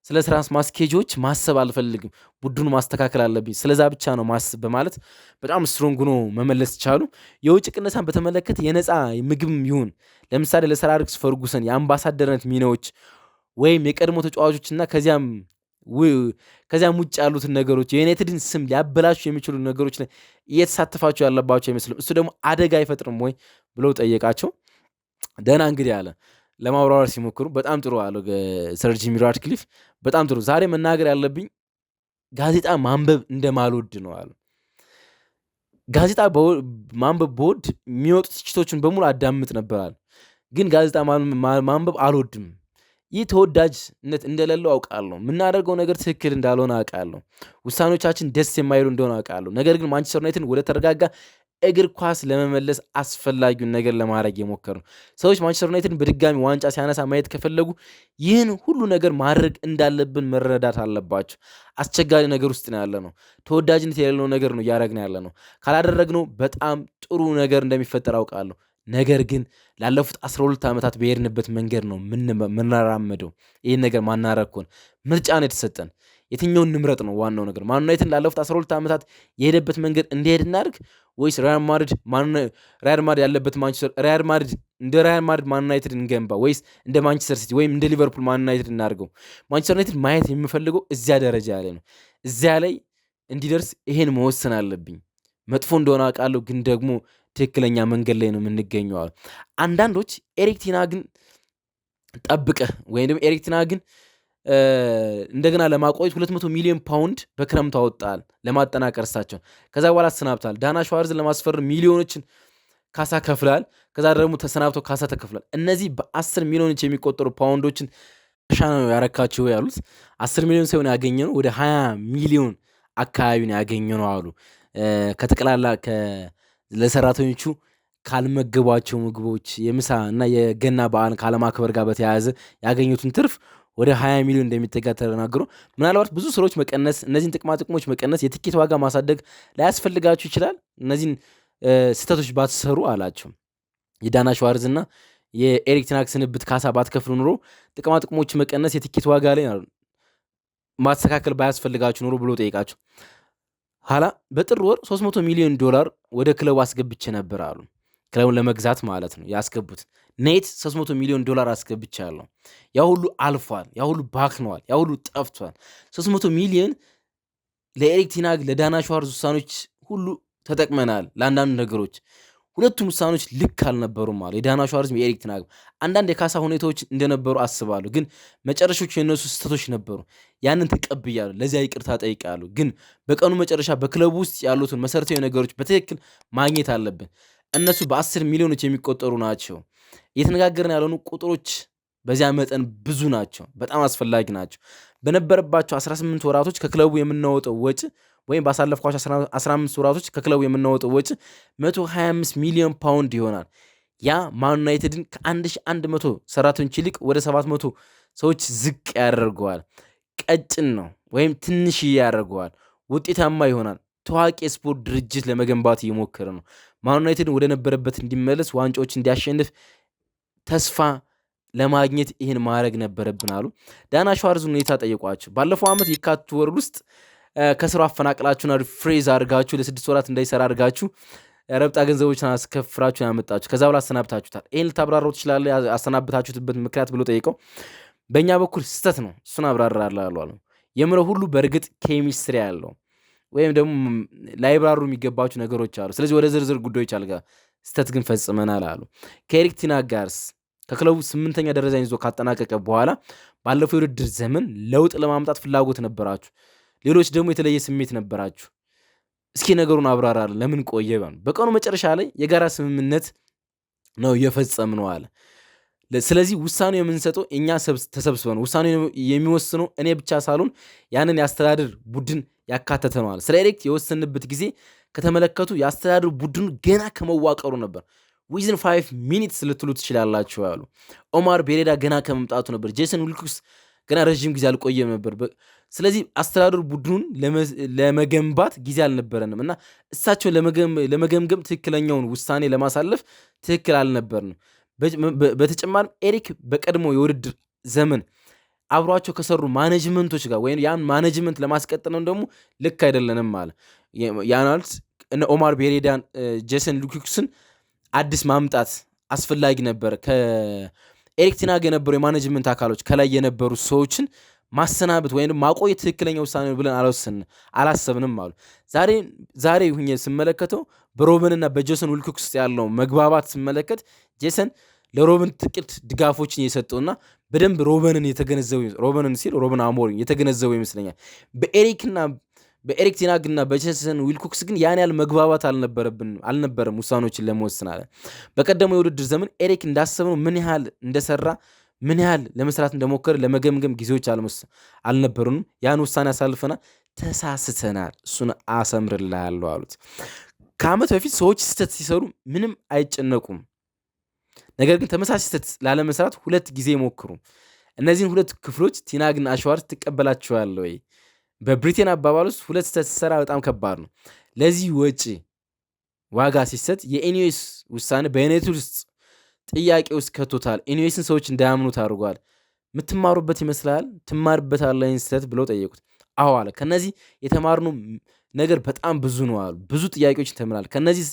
ስለ ስራ ማስኬጆች ማሰብ አልፈልግም፣ ቡድኑ ማስተካከል አለብኝ፣ ስለዛ ብቻ ነው ማስብ በማለት በጣም ስትሮንግ ሆኖ መመለስ ቻሉ። የውጭ ቅነሳን በተመለከተ የነፃ ምግብ ይሁን ለምሳሌ ለሰር አሌክስ ፈርጉሰን የአምባሳደርነት ሚናዎች ወይም የቀድሞ ተጫዋቾችና ከዚያም ውጭ ያሉትን ነገሮች የዩናይትድን ስም ሊያበላሹ የሚችሉ ነገሮች ላይ እየተሳተፋቸው ያለባቸው አይመስልም። እሱ ደግሞ አደጋ አይፈጥርም ወይ ብለው ጠየቃቸው። ደህና እንግዲህ አለ ለማብራራት ሲሞክሩ በጣም ጥሩ አለው ሰር ጂሚ ራትክሊፍ። በጣም ጥሩ። ዛሬ መናገር ያለብኝ ጋዜጣ ማንበብ እንደማልወድ ነው አሉ። ጋዜጣ ማንበብ በወድ የሚወጡ ትችቶችን በሙሉ አዳምጥ ነበራል፣ ግን ጋዜጣ ማንበብ አልወድም። ይህ ተወዳጅነት እንደሌለው አውቃለሁ። የምናደርገው ነገር ትክክል እንዳልሆነ አውቃለሁ። ውሳኔዎቻችን ደስ የማይሉ እንደሆነ አውቃለሁ። ነገር ግን ማንቸስተር ዩናይትድ ወደ ተረጋጋ እግር ኳስ ለመመለስ አስፈላጊውን ነገር ለማድረግ የሞከሩ ሰዎች ማንቸስተር ዩናይትድን በድጋሚ ዋንጫ ሲያነሳ ማየት ከፈለጉ ይህን ሁሉ ነገር ማድረግ እንዳለብን መረዳት አለባቸው። አስቸጋሪ ነገር ውስጥ ነው ያለ ነው። ተወዳጅነት የሌለው ነገር ነው እያደረግን ያለ ነው። ካላደረግነው በጣም ጥሩ ነገር እንደሚፈጠር አውቃለሁ። ነገር ግን ላለፉት 12 ዓመታት በሄድንበት መንገድ ነው ምንራመደው። ይህን ነገር ማናረግኩን ምርጫ ነው የተሰጠን። የትኛውን ንምረጥ ነው ዋናው ነገር። ማን ዩናይትድ ላለፉት 12 ዓመታት የሄደበት መንገድ እንዲሄድ እናድርግ ወይስ ሪያል ማድሪድ ያለበት ሪያል ማድሪድ እንደ ሪያል ማድሪድ ማን ዩናይትድ እንገንባ ወይስ እንደ ማንቸስተር ሲቲ ወይም እንደ ሊቨርፑል ማን ዩናይትድ እናድርገው? ማንቸስተር ዩናይትድ ማየት የምፈልገው እዚያ ደረጃ ላይ ነው። እዚያ ላይ እንዲደርስ ይሄን መወሰን አለብኝ። መጥፎ እንደሆነ አውቃለሁ፣ ግን ደግሞ ትክክለኛ መንገድ ላይ ነው የምንገኘው። አንዳንዶች ኤሪክ ቴን ሃግን ጠብቀህ ወይም ደግሞ ኤሪክ ቴን ሃግን እንደገና ለማቆየት 200 ሚሊዮን ፓውንድ በክረምቱ አወጣል ለማጠናቀር እሳቸውን። ከዛ በኋላ ተሰናብታል። ዳና ሸዋርዝን ለማስፈረም ሚሊዮኖችን ካሳ ከፍላል። ከዛ ደግሞ ተሰናብተው ካሳ ተከፍላል። እነዚህ በ10 ሚሊዮኖች የሚቆጠሩ ፓውንዶችን ሻ ነው ያረካቸው ያሉት። 10 ሚሊዮን ሳይሆን ያገኘ ነው ወደ 20 ሚሊዮን አካባቢ ነው ያገኘ ነው አሉ። ከጠቅላላ ለሰራተኞቹ ካልመገቧቸው ምግቦች የምሳ እና የገና በዓል ካለማክበር ጋር በተያያዘ ያገኙትን ትርፍ ወደ 20 ሚሊዮን እንደሚጠጋ ተናግሮ ምናልባት ብዙ ስራዎች መቀነስ፣ እነዚህን ጥቅማ ጥቅሞች መቀነስ፣ የትኬት ዋጋ ማሳደግ ላያስፈልጋችሁ ይችላል። እነዚህን ስህተቶች ባትሰሩ አላቸው። የዳና ሸዋርዝ እና የኤሪክ ቴን ሃግ ስንብት ካሳ ባትከፍሉ ኑሮ ጥቅማ ጥቅሞች መቀነስ፣ የትኬት ዋጋ ላይ ማስተካከል ባያስፈልጋችሁ ኑሮ ብሎ ጠይቃቸው። ኋላ በጥር ወር $300 ሚሊዮን ወደ ክለቡ አስገብቼ ነበር አሉ። ክለቡን ለመግዛት ማለት ነው ያስገቡት። ኔት $300 ሚሊዮን አስገብቻለሁ። ያ ሁሉ አልፏል፣ ያ ሁሉ ባክነዋል፣ ያ ሁሉ ጠፍቷል። 300 ሚሊዮን ለኤሪክ ቴን ሃግ ለዳና ሸዋርዝ ውሳኔዎች ሁሉ ተጠቅመናል። ለአንዳንድ ነገሮች ሁለቱም ውሳኔዎች ልክ አልነበሩም አሉ። የዳና ሸዋርዝም የኤሪክ ቴን ሃግ አንዳንድ የካሳ ሁኔታዎች እንደነበሩ አስባለሁ፣ ግን መጨረሻዎቹ የነሱ ስህተቶች ነበሩ። ያንን ተቀብያለሁ፣ ለዚያ ይቅርታ ጠይቃለሁ። ግን በቀኑ መጨረሻ በክለቡ ውስጥ ያሉትን መሰረታዊ ነገሮች በትክክል ማግኘት አለብን። እነሱ በ10 ሚሊዮኖች የሚቆጠሩ ናቸው። እየተነጋገርን ያልሆኑ ቁጥሮች በዚያ መጠን ብዙ ናቸው፣ በጣም አስፈላጊ ናቸው። በነበረባቸው 18 ወራቶች ከክለቡ የምናወጣው ወጪ ወይም ባሳለፍኳቸው 15 ወራቶች ከክለቡ የምናወጣው ወጪ 125 ሚሊዮን ፓውንድ ይሆናል። ያ ማን ዩናይትድን ከ1100 ሰራተኞች ይልቅ ወደ 700 ሰዎች ዝቅ ያደርገዋል። ቀጭን ነው ወይም ትንሽዬ ያደርገዋል። ውጤታማ ይሆናል። ታዋቂ የስፖርት ድርጅት ለመገንባት እየሞከረ ነው። ማን ዩናይትድን ወደ ነበረበት እንዲመለስ፣ ዋንጫዎች እንዲያሸንፍ ተስፋ ለማግኘት ይህን ማድረግ ነበረብን አሉ። ዳና ሸዋርዝ ሁኔታ ጠየቋቸው። ባለፈው ዓመት የካቲት ወር ውስጥ ከስራው አፈናቅላችሁና ፍሬዝ አድርጋችሁ ለ6 ወራት እንዳይሰራ አድርጋችሁ ረብጣ ገንዘቦችን አስከፍራችሁ ያመጣችሁ፣ ከዛ በኋላ አሰናብታችሁታል። ይህን ልታብራራው ትችላለህ? ያሰናብታችሁትበት ምክንያት ብሎ ጠይቀው በእኛ በኩል ስህተት ነው፣ እሱን አብራራለሁ አሉ። የምለው ሁሉ በእርግጥ ኬሚስትሪ ያለው ወይም ደግሞ ላይብራሩ የሚገባችሁ ነገሮች አሉ። ስለዚህ ወደ ዝርዝር ጉዳዮች አልጋ ስህተት ግን ፈጽመናል አሉ። ከኤሪክ ቴን ሃግ ጋርስ ከክለቡ 8ኛ ደረጃን ይዞ ካጠናቀቀ በኋላ ባለፈው የውድድር ዘመን ለውጥ ለማምጣት ፍላጎት ነበራችሁ፣ ሌሎች ደግሞ የተለየ ስሜት ነበራችሁ። እስኪ ነገሩን አብራራል፣ ለምን ቆየ? በቀኑ መጨረሻ ላይ የጋራ ስምምነት ነው እየፈጸምነው አለ። ስለዚህ ውሳኔው የምንሰጠው እኛ ተሰብስበን፣ ውሳኔው የሚወስነው እኔ ብቻ ሳልሆን ያንን የአስተዳደር ቡድን ያካተተ ነው አለ። ስለ ኤሪክ የወሰንበት ጊዜ ከተመለከቱ የአስተዳደር ቡድኑ ገና ከመዋቀሩ ነበር። ዊዝን 5 ሚኒትስ ልትሉ ትችላላችሁ አሉ። ኦማር ቤሬዳ ገና ከመምጣቱ ነበር። ጄሰን ዊልኮክስ ገና ረዥም ጊዜ አልቆየም ነበር። ስለዚህ አስተዳደር ቡድኑን ለመገንባት ጊዜ አልነበረንም እና እሳቸውን ለመገምገም ትክክለኛውን ውሳኔ ለማሳለፍ ትክክል አልነበርንም። በተጨማሪም ኤሪክ በቀድሞ የውድድር ዘመን አብሯቸው ከሰሩ ማኔጅመንቶች ጋር ወይም ያን ማኔጅመንት ለማስቀጠል ነው ደግሞ ልክ አይደለንም አለ። ያናልት እነ ኦማር ቤሬዳን፣ ጄሰን ዊልኮክስን አዲስ ማምጣት አስፈላጊ ነበር። ከኤሪክ ቴን ሃግ የነበሩ የማኔጅመንት አካሎች ከላይ የነበሩ ሰዎችን ማሰናበት ወይም ማቆየት ትክክለኛ ውሳኔ ብለን አላሰብንም አሉ። ዛሬ ሁኜ ስመለከተው በሮበንና በጄሰን ዊልኮክስ ያለው መግባባት ስመለከት ጄሰን ለሮበን ጥቂት ድጋፎችን የሰጠውና በደንብ ሮበንን ሲል ሮበን አሞሪም የተገነዘበው ይመስለኛል። በኤሪክ ቴን ሃግና በጄሰን ዊልኮክስ ግን ያን ያህል መግባባት አልነበረም ውሳኔዎችን ለመወሰን አለ። በቀደመው የውድድር ዘመን ኤሪክ እንዳሰብነው ምን ያህል እንደሰራ ምን ያህል ለመስራት እንደሞከረ ለመገምገም ጊዜዎች አልነበሩንም። ያን ውሳኔ አሳልፈናል፣ ተሳስተናል፣ እሱን አሰምርልሃለሁ አሉት። ከዓመት በፊት ሰዎች ስህተት ሲሰሩ ምንም አይጨነቁም። ነገር ግን ተመሳሳይ ስህተት ላለመስራት 2 ጊዜ ሞክሩ። እነዚህን 2 ክፍሎች ቴን ሃግና ሸዋርዝ ትቀበላቸዋለህ ወይ? በብሪቴን አባባል ውስጥ 2 ስህተት ሲሰራ በጣም ከባድ ነው። ለዚህ ወጪ ዋጋ ሲሰጥ የኢኒዌስ ውሳኔ በዩናይትድ ውስጥ ጥያቄ ውስጥ ከቶታል። ኢኒዌስን ሰዎች እንዳያምኑት አድርጓል። የምትማሩበት ይመስላል? ትማርበታለህ ይህን ስህተት ብለው ጠየቁት። አዎ አለ። ከነዚህ የተማርነው ነገር በጣም ብዙ ነው አሉ። ብዙ ጥያቄዎች ተምራል። ከነዚህ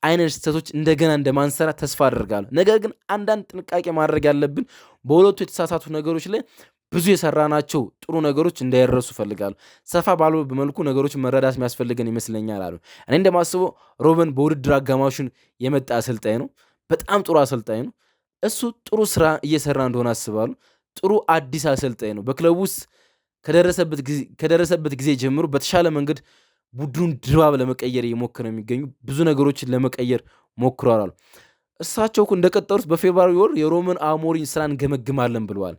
አይነት ስህተቶች እንደገና እንደማንሰራ ተስፋ አደርጋለሁ። ነገር ግን አንዳንድ ጥንቃቄ ማድረግ ያለብን በሁለቱ የተሳሳቱ ነገሮች ላይ ብዙ የሰራናቸው ጥሩ ነገሮች እንዳይረሱ እፈልጋለሁ። ሰፋ ባሉ በመልኩ ነገሮችን መረዳት የሚያስፈልገን ይመስለኛል አሉ። እኔ እንደማስበው ሮበን በውድድር አጋማሹን የመጣ አሰልጣኝ ነው። በጣም ጥሩ አሰልጣኝ ነው። እሱ ጥሩ ስራ እየሰራ እንደሆነ አስባለሁ። ጥሩ አዲስ አሰልጣኝ ነው። በክለቡ ውስጥ ከደረሰበት ጊዜ ጀምሮ በተሻለ መንገድ ቡድኑን ድባብ ለመቀየር እየሞከረ የሚገኙ ብዙ ነገሮችን ለመቀየር ሞክረዋል አሉ። እሳቸው እኮ እንደቀጠሩት በፌብሩዋሪ ወር የሮበን አሞሪም ስራ እንገመግማለን ብለዋል።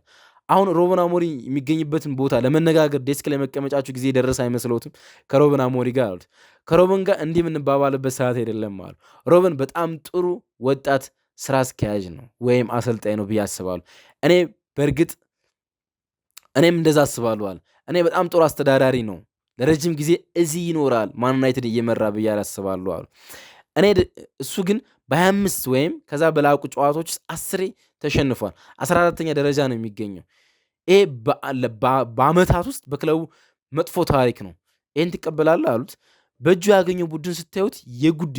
አሁን ሮበን አሞሪም የሚገኝበትን ቦታ ለመነጋገር ዴስክ ላይ መቀመጫችሁ ጊዜ የደረሰ አይመስለውትም? ከሮበን አሞሪም ጋር አሉት። ከሮበን ጋር እንዲህ የምንባባልበት ሰዓት አይደለም አሉ። ሮበን በጣም ጥሩ ወጣት ስራ አስኪያጅ ነው ወይም አሰልጣኝ ነው ብዬ አስባለሁ። እኔም እንደዛ አስባለሁ አለ። እኔ በጣም ጥሩ አስተዳዳሪ ነው፣ ለረጅም ጊዜ እዚህ ይኖራል ማን ዩናይትድ እየመራ ብዬ አስባለሁ አሉ። እሱ ግን በ25 ወይም ከዛ በላቁ ጨዋታዎች ውስጥ 10 ተሸንፏል። 14ኛ ደረጃ ነው የሚገኘው። ይሄ በአመታት ውስጥ በክለቡ መጥፎ ታሪክ ነው። ይህን ትቀበላለህ አሉት። በእጁ ያገኘው ቡድን ስታዩት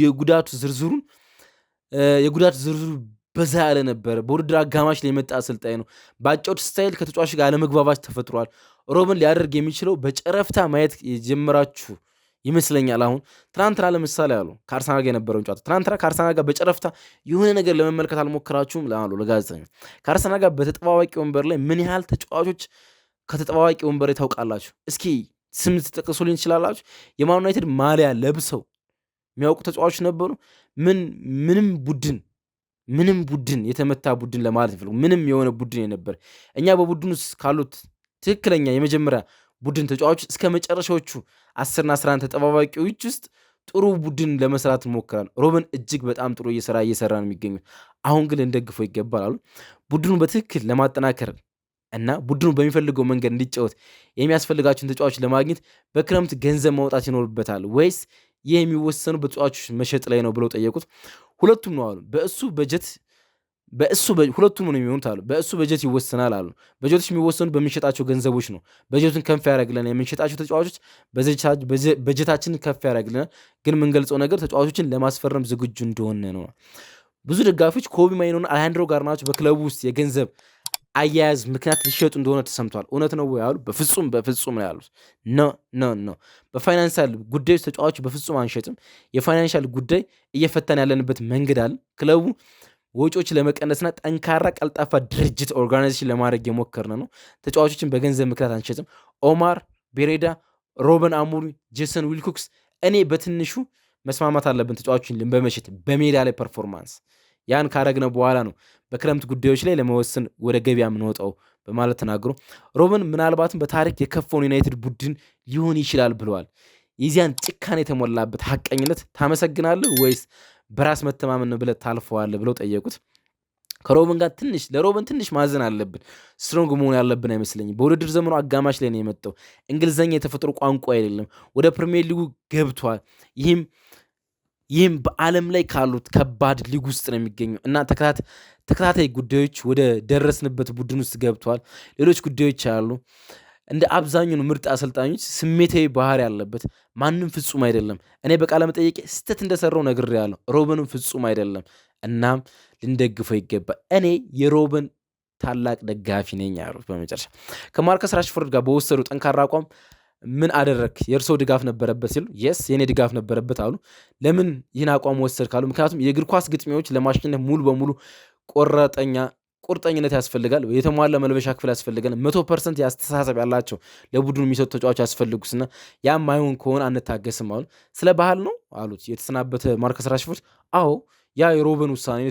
የጉዳቱ ዝርዝሩ በዛ ያለ ነበረ። በውድድር አጋማሽ ላይ የመጣ አሰልጣኝ ነው። በአጫወት ስታይል ከተጫዋች ጋር አለመግባባት ተፈጥሯል። ሮበን ሊያደርግ የሚችለው በጨረፍታ ማየት የጀመራችሁ ይመስለኛል። አሁን ትናንትና ለምሳሌ አሉ ከአርሰናል ጋር የነበረውን ጨዋታ ትናንትና ከአርሰናል ጋር በጨረፍታ የሆነ ነገር ለመመልከት አልሞከራችሁም ላሉ ለጋዜጠኞች ከአርሰናል ጋር በተጠባባቂ ወንበር ላይ ምን ያህል ተጫዋቾች ከተጠባባቂ ወንበር ላይ ታውቃላችሁ? እስኪ ስም ትጠቅሱልኝ ትችላላችሁ? የማን ዩናይትድ ማሊያ ለብሰው የሚያውቁ ተጫዋቾች ነበሩ? ምንም ቡድን የተመታ ቡድን ለማለት ይፈልጉ ምንም የሆነ ቡድን የነበር እኛ በቡድን ውስጥ ካሉት ትክክለኛ የመጀመሪያ ቡድን ተጫዋቾች እስከ መጨረሻዎቹ 10 እና 11 ተጠባባቂዎች ውስጥ ጥሩ ቡድን ለመስራት ይሞክራል። ሮበን እጅግ በጣም ጥሩ እየሰራ ነው የሚገኘው። አሁን ግን ልንደግፈው ይገባል አሉ። ቡድኑ በትክክል ለማጠናከር እና ቡድኑ በሚፈልገው መንገድ እንዲጫወት የሚያስፈልጋቸውን ተጫዋቾች ለማግኘት በክረምት ገንዘብ ማውጣት ይኖርበታል ወይስ ይህ የሚወሰኑ በተጫዋቾች መሸጥ ላይ ነው ብለው ጠየቁት። ሁለቱም ነው አሉ። ሁለቱም ነው የሚሆኑት አሉ። በእሱ በጀት ይወሰናል አሉ። በጀቶች የሚወሰኑ በምንሸጣቸው ገንዘቦች ነው። በጀቱን ከፍ ያደርግልናል። የምንሸጣቸው ተጫዋቾች በጀታችንን ከፍ ያደርግልናል። ግን የምንገልጸው ነገር ተጫዋቾችን ለማስፈረም ዝግጁ እንደሆነ ነው። ብዙ ደጋፊዎች ኮቢ ማይኖና አሌሃንድሮ ጋርናቾ በክለቡ ውስጥ የገንዘብ አያያዝ ምክንያት ሊሸጡ እንደሆነ ተሰምቷል። እውነት ነው ያሉ? በፍጹም ነው ያሉት። ኖ በፋይናንሻል ጉዳዮች ተጫዋቾች በፍጹም አንሸጥም። የፋይናንሻል ጉዳይ እየፈታን ያለንበት መንገድ አለ። ክለቡ ወጪዎች ለመቀነስና ጠንካራ ቀልጣፋ ድርጅት ኦርጋናይዜሽን ለማድረግ የሞከርን ነው። ተጫዋቾችን በገንዘብ ምክንያት አንሸጥም። ኦማር ቤሬዳ፣ ሮበን አሞሪ፣ ጄሰን ዊልኮክስ እኔ በትንሹ መስማማት አለብን ተጫዋቾችን በመሸጥ በሜዳ ላይ ፐርፎርማንስ ያን ካረግነ በኋላ ነው በክረምት ጉዳዮች ላይ ለመወሰን ወደ ገበያ የምንወጣው በማለት ተናግሮ ሮበን ምናልባትም በታሪክ የከፋውን ዩናይትድ ቡድን ሊሆን ይችላል ብለዋል። የዚያን ጭካኔ የተሞላበት ሐቀኝነት ታመሰግናለህ ወይስ በራስ መተማመን ብለህ ታልፈዋለህ ብለው ጠየቁት። ከሮበን ጋር ለሮበን ትንሽ ማዘን አለብን። ስትሮንግ መሆን ያለብን አይመስለኝም። በውድድር ዘመኑ አጋማሽ ላይ ነው የመጣው። እንግሊዝኛ የተፈጥሮ ቋንቋ አይደለም። ወደ ፕሪሚየር ሊጉ ገብቷል። ይህም በዓለም ላይ ካሉት ከባድ ሊግ ውስጥ ነው የሚገኘው እና ተከታታይ ጉዳዮች ወደ ደረስንበት ቡድን ውስጥ ገብቷል። ሌሎች ጉዳዮች አሉ። እንደ አብዛኛው ምርጥ አሰልጣኞች ስሜታዊ ባህሪ ያለበት ማንም ፍጹም አይደለም። እኔ በቃለ መጠየቄ ስህተት እንደሰራው ነግሬያለሁ። ሮበንም ፍጹም አይደለም። እናም ልንደግፈው ይገባል። እኔ የሮበን ታላቅ ደጋፊ ነኝ ያሉት በመጨረሻ ከማርከስ ራሽፎርድ ጋር በወሰዱ ጠንካራ አቋም ምን አደረክ? የእርሶ ድጋፍ ነበረበት ሲሉ የስ የኔ ድጋፍ ነበረበት አሉ። ለምን ይህን አቋም ወሰድ ካሉ ምክንያቱም የእግር ኳስ ግጥሚያዎች ለማሸነፍ ሙሉ በሙሉ ቁርጠኝነት ያስፈልጋል። የተሟላ መልበሻ ክፍል ያስፈልጋል። 100% ያስተሳሰብ ያላቸው ለቡድኑ የሚሰጡ ተጫዋች ያስፈልጉስና ያም ማይሆን ከሆነ አንታገስም አሉ። ስለ ባህል ነው አሉት የተሰናበተ ማርከስ ራሽፎርድ። አዎ ያ የሮበን ውሳኔ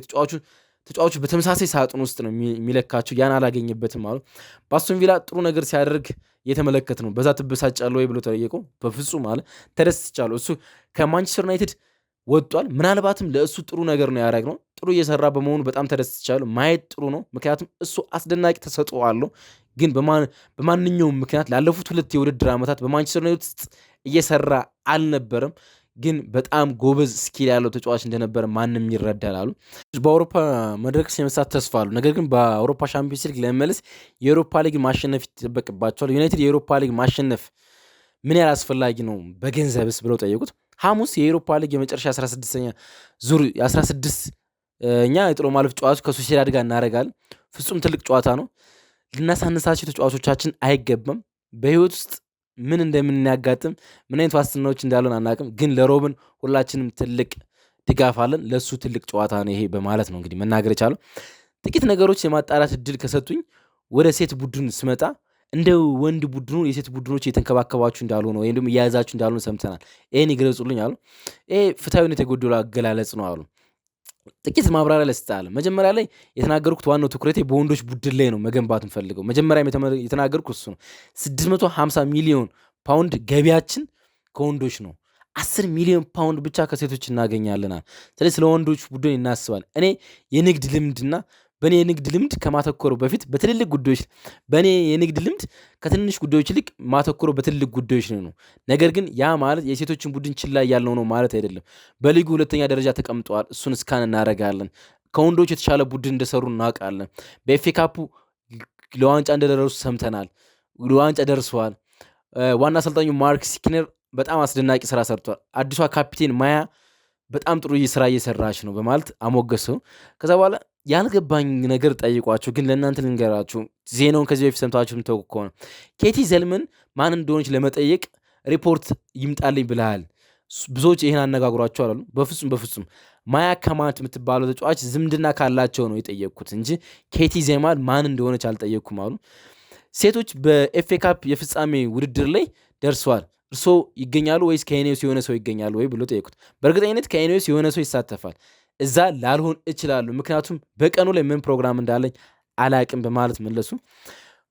ተጫዋቹ በተመሳሳይ ሳጥን ውስጥ ነው የሚለካቸው። ያን አላገኘበትም አሉ። በአስቶን ቪላ ጥሩ ነገር ሲያደርግ የተመለከት ነው። በዛ ትበሳጫለህ ወይ ብሎ ተጠየቀው። በፍጹም አለ። ተደስቻለሁ። እሱ ከማንቸስተር ዩናይትድ ወጥቷል። ምናልባትም ለእሱ ጥሩ ነገር ነው ያደረግነው። ጥሩ እየሰራ በመሆኑ በጣም ተደስቻለሁ። ማየት ጥሩ ነው፣ ምክንያቱም እሱ አስደናቂ ተሰጥኦ አለው። ግን በማንኛውም ምክንያት ላለፉት 2 የውድድር ዓመታት በማንቸስተር ዩናይትድ ውስጥ እየሰራ አልነበረም። ግን በጣም ጎበዝ ስኪል ያለው ተጫዋች እንደነበረ ማንም ይረዳል አሉ። በአውሮፓ መድረክ የመሳተፍ ተስፋ አሉ። ነገር ግን በአውሮፓ ሻምፒዮንስ ሊግ ለመመለስ የአውሮፓ ሊግ ማሸነፍ ይጠበቅባቸዋል። ዩናይትድ የአውሮፓ ሊግ ማሸነፍ ምን ያህል አስፈላጊ ነው በገንዘብስ ብለው ጠየቁት። ሐሙስ የአውሮፓ ሊግ የመጨረሻ 16ኛ ዙር 16ኛ የጥሎ ማለፍ ጨዋታ ከሶሲዳድ ጋር እናደርጋለን። ፍጹም ትልቅ ጨዋታ ነው። ልናሳንሳቸው ተጫዋቾቻችን አይገባም። በህይወት ውስጥ ምን እንደምናጋጥም ምን አይነት ዋስትናዎች እንዳሉን አናውቅም። ግን ለሮበን ሁላችንም ትልቅ ድጋፍ አለን። ለሱ ትልቅ ጨዋታ ነው ይሄ በማለት ነው እንግዲህ መናገር የቻለው። ጥቂት ነገሮች የማጣራት እድል ከሰጡኝ ወደ ሴት ቡድን ስመጣ እንደ ወንድ ቡድኑ የሴት ቡድኖች የተንከባከባችሁ እንዳልሆነ ወይም ደግሞ እያያዛችሁ እንዳልሆነ ሰምተናል። ይህን ይገለጹልኝ አሉ። ይሄ ፍትሐዊነት የጎደለው አገላለጽ ነው አሉ። ጥቂት ማብራሪያ ለስጣለ መጀመሪያ ላይ የተናገርኩት ዋናው ትኩረቴ በወንዶች ቡድን ላይ ነው መገንባት እንፈልገው። መጀመሪያ የተናገርኩት እሱ ነው። 650 ሚሊዮን ፓውንድ ገቢያችን ከወንዶች ነው። 10 ሚሊዮን ፓውንድ ብቻ ከሴቶች እናገኛለናል። ስለዚህ ስለ ወንዶች ቡድን እናስባል። እኔ የንግድ ልምድና በእኔ የንግድ ልምድ ከማተኮረው በፊት በትልልቅ ጉዳዮች በእኔ የንግድ ልምድ ከትንሽ ጉዳዮች ይልቅ ማተኮረው በትልልቅ ጉዳዮች ነው። ነገር ግን ያ ማለት የሴቶችን ቡድን ችላ ያለው ነው ማለት አይደለም። በሊጉ 2ኛ ደረጃ ተቀምጠዋል። እሱን እስካን እናደርጋለን። ከወንዶች የተሻለ ቡድን እንደሰሩ እናውቃለን። በኤፍኤ ካፑ ለዋንጫ እንደደረሱ ሰምተናል። ለዋንጫ ደርሰዋል። ዋና አሰልጣኙ ማርክ ስኪነር በጣም አስደናቂ ስራ ሰርቷል። አዲሷ ካፒቴን ማያ በጣም ጥሩ ስራ እየሰራች ነው በማለት አሞገሰው። ከዛ በኋላ ያልገባኝ ነገር ጠይቋቸው፣ ግን ለእናንተ ልንገራችሁ። ዜናውን ከዚህ በፊት ሰምታችሁ የምታውቁ ከሆነ ኬቲ ዘልመን ማን እንደሆነች ለመጠየቅ ሪፖርት ይምጣልኝ ብለሃል። ብዙዎች ይህን አነጋግሯቸው አላሉ። በፍጹም ማያ ከማት የምትባለው ተጫዋች ዝምድና ካላቸው ነው የጠየቅኩት እንጂ ኬቲ ዜማን ማን እንደሆነች አልጠየቅኩም አሉ። ሴቶች በኤፍኤ ካፕ የፍጻሜ ውድድር ላይ ደርሰዋል። እርሶ ይገኛሉ ወይስ ከኤኔዎስ የሆነ ሰው ይገኛሉ ወይ ብሎ ጠየቁት። በእርግጠኝነት ከኤኔዎስ የሆነ ሰው ይሳተፋል። እዛ ላልሆን እችላለሁ፣ ምክንያቱም በቀኑ ላይ ምን ፕሮግራም እንዳለኝ አላቅም በማለት መለሱ።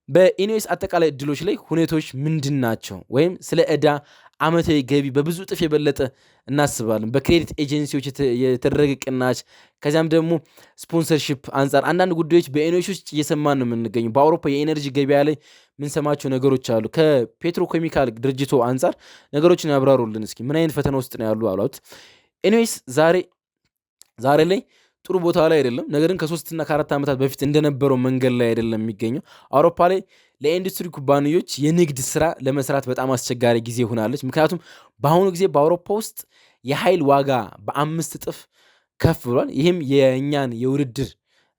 በኢኒዌስ አጠቃላይ እድሎች ላይ ሁኔታዎች ምንድን ናቸው? ወይም ስለ ዕዳ ዓመታዊ ገቢ በብዙ እጥፍ የበለጠ እናስባለን። በክሬዲት ኤጀንሲዎች የተደረገ ቅናሽ፣ ከዚያም ደግሞ ስፖንሰርሺፕ አንጻር አንዳንድ ጉዳዮች በኢኒዌስ ውስጥ እየሰማን ነው የምንገኘው። በአውሮፓ የኤነርጂ ገበያ ላይ የምንሰማቸው ነገሮች አሉ። ከፔትሮኬሚካል ድርጅቶ አንጻር ነገሮችን ያብራሩልን እስኪ። ምን አይነት ፈተና ውስጥ ነው ያሉ አሏት። ኢኒዌስ ዛሬ ላይ ጥሩ ቦታ ላይ አይደለም። ነገር ግን ከ3 እና ከ4 ዓመታት በፊት እንደነበረው መንገድ ላይ አይደለም የሚገኘው። አውሮፓ ላይ ለኢንዱስትሪ ኩባንያዎች የንግድ ስራ ለመስራት በጣም አስቸጋሪ ጊዜ ሆናለች። ምክንያቱም በአሁኑ ጊዜ በአውሮፓ ውስጥ የኃይል ዋጋ በ5 እጥፍ ከፍ ብሏል። ይህም የእኛን የውድድር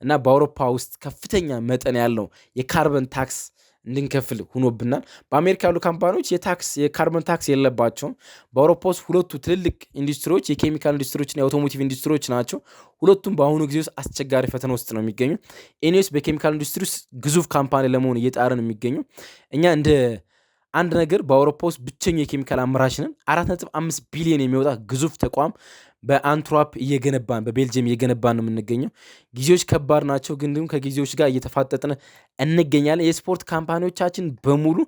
እና በአውሮፓ ውስጥ ከፍተኛ መጠን ያለው የካርበን ታክስ እንድንከፍል ሆኖብናል። በአሜሪካ ያሉ ካምፓኒዎች የካርበን ታክስ የለባቸውም። በአውሮፓ ውስጥ ሁለቱ ትልልቅ ኢንዱስትሪዎች የኬሚካል ኢንዱስትሪዎችና የአውቶሞቲቭ ኢንዱስትሪዎች ናቸው። ሁለቱም በአሁኑ ጊዜ ውስጥ አስቸጋሪ ፈተና ውስጥ ነው የሚገኙ። ኢኒዌስ በኬሚካል ኢንዱስትሪ ውስጥ ግዙፍ ካምፓኒ ለመሆን እየጣረ ነው የሚገኙ። እኛ እንደ አንድ ነገር በአውሮፓ ውስጥ ብቸኛው የኬሚካል አምራች ነን። 4.5 ቢሊዮን የሚወጣ ግዙፍ ተቋም በአንትራፕ በቤልጅየም እየገነባን ነው የምንገኘው። ጊዜዎች ከባድ ናቸው፣ ግን ከጊዜዎች ጋር እየተፋጠጥን እንገኛለን። የስፖርት ካምፓኒዎቻችን በሙሉ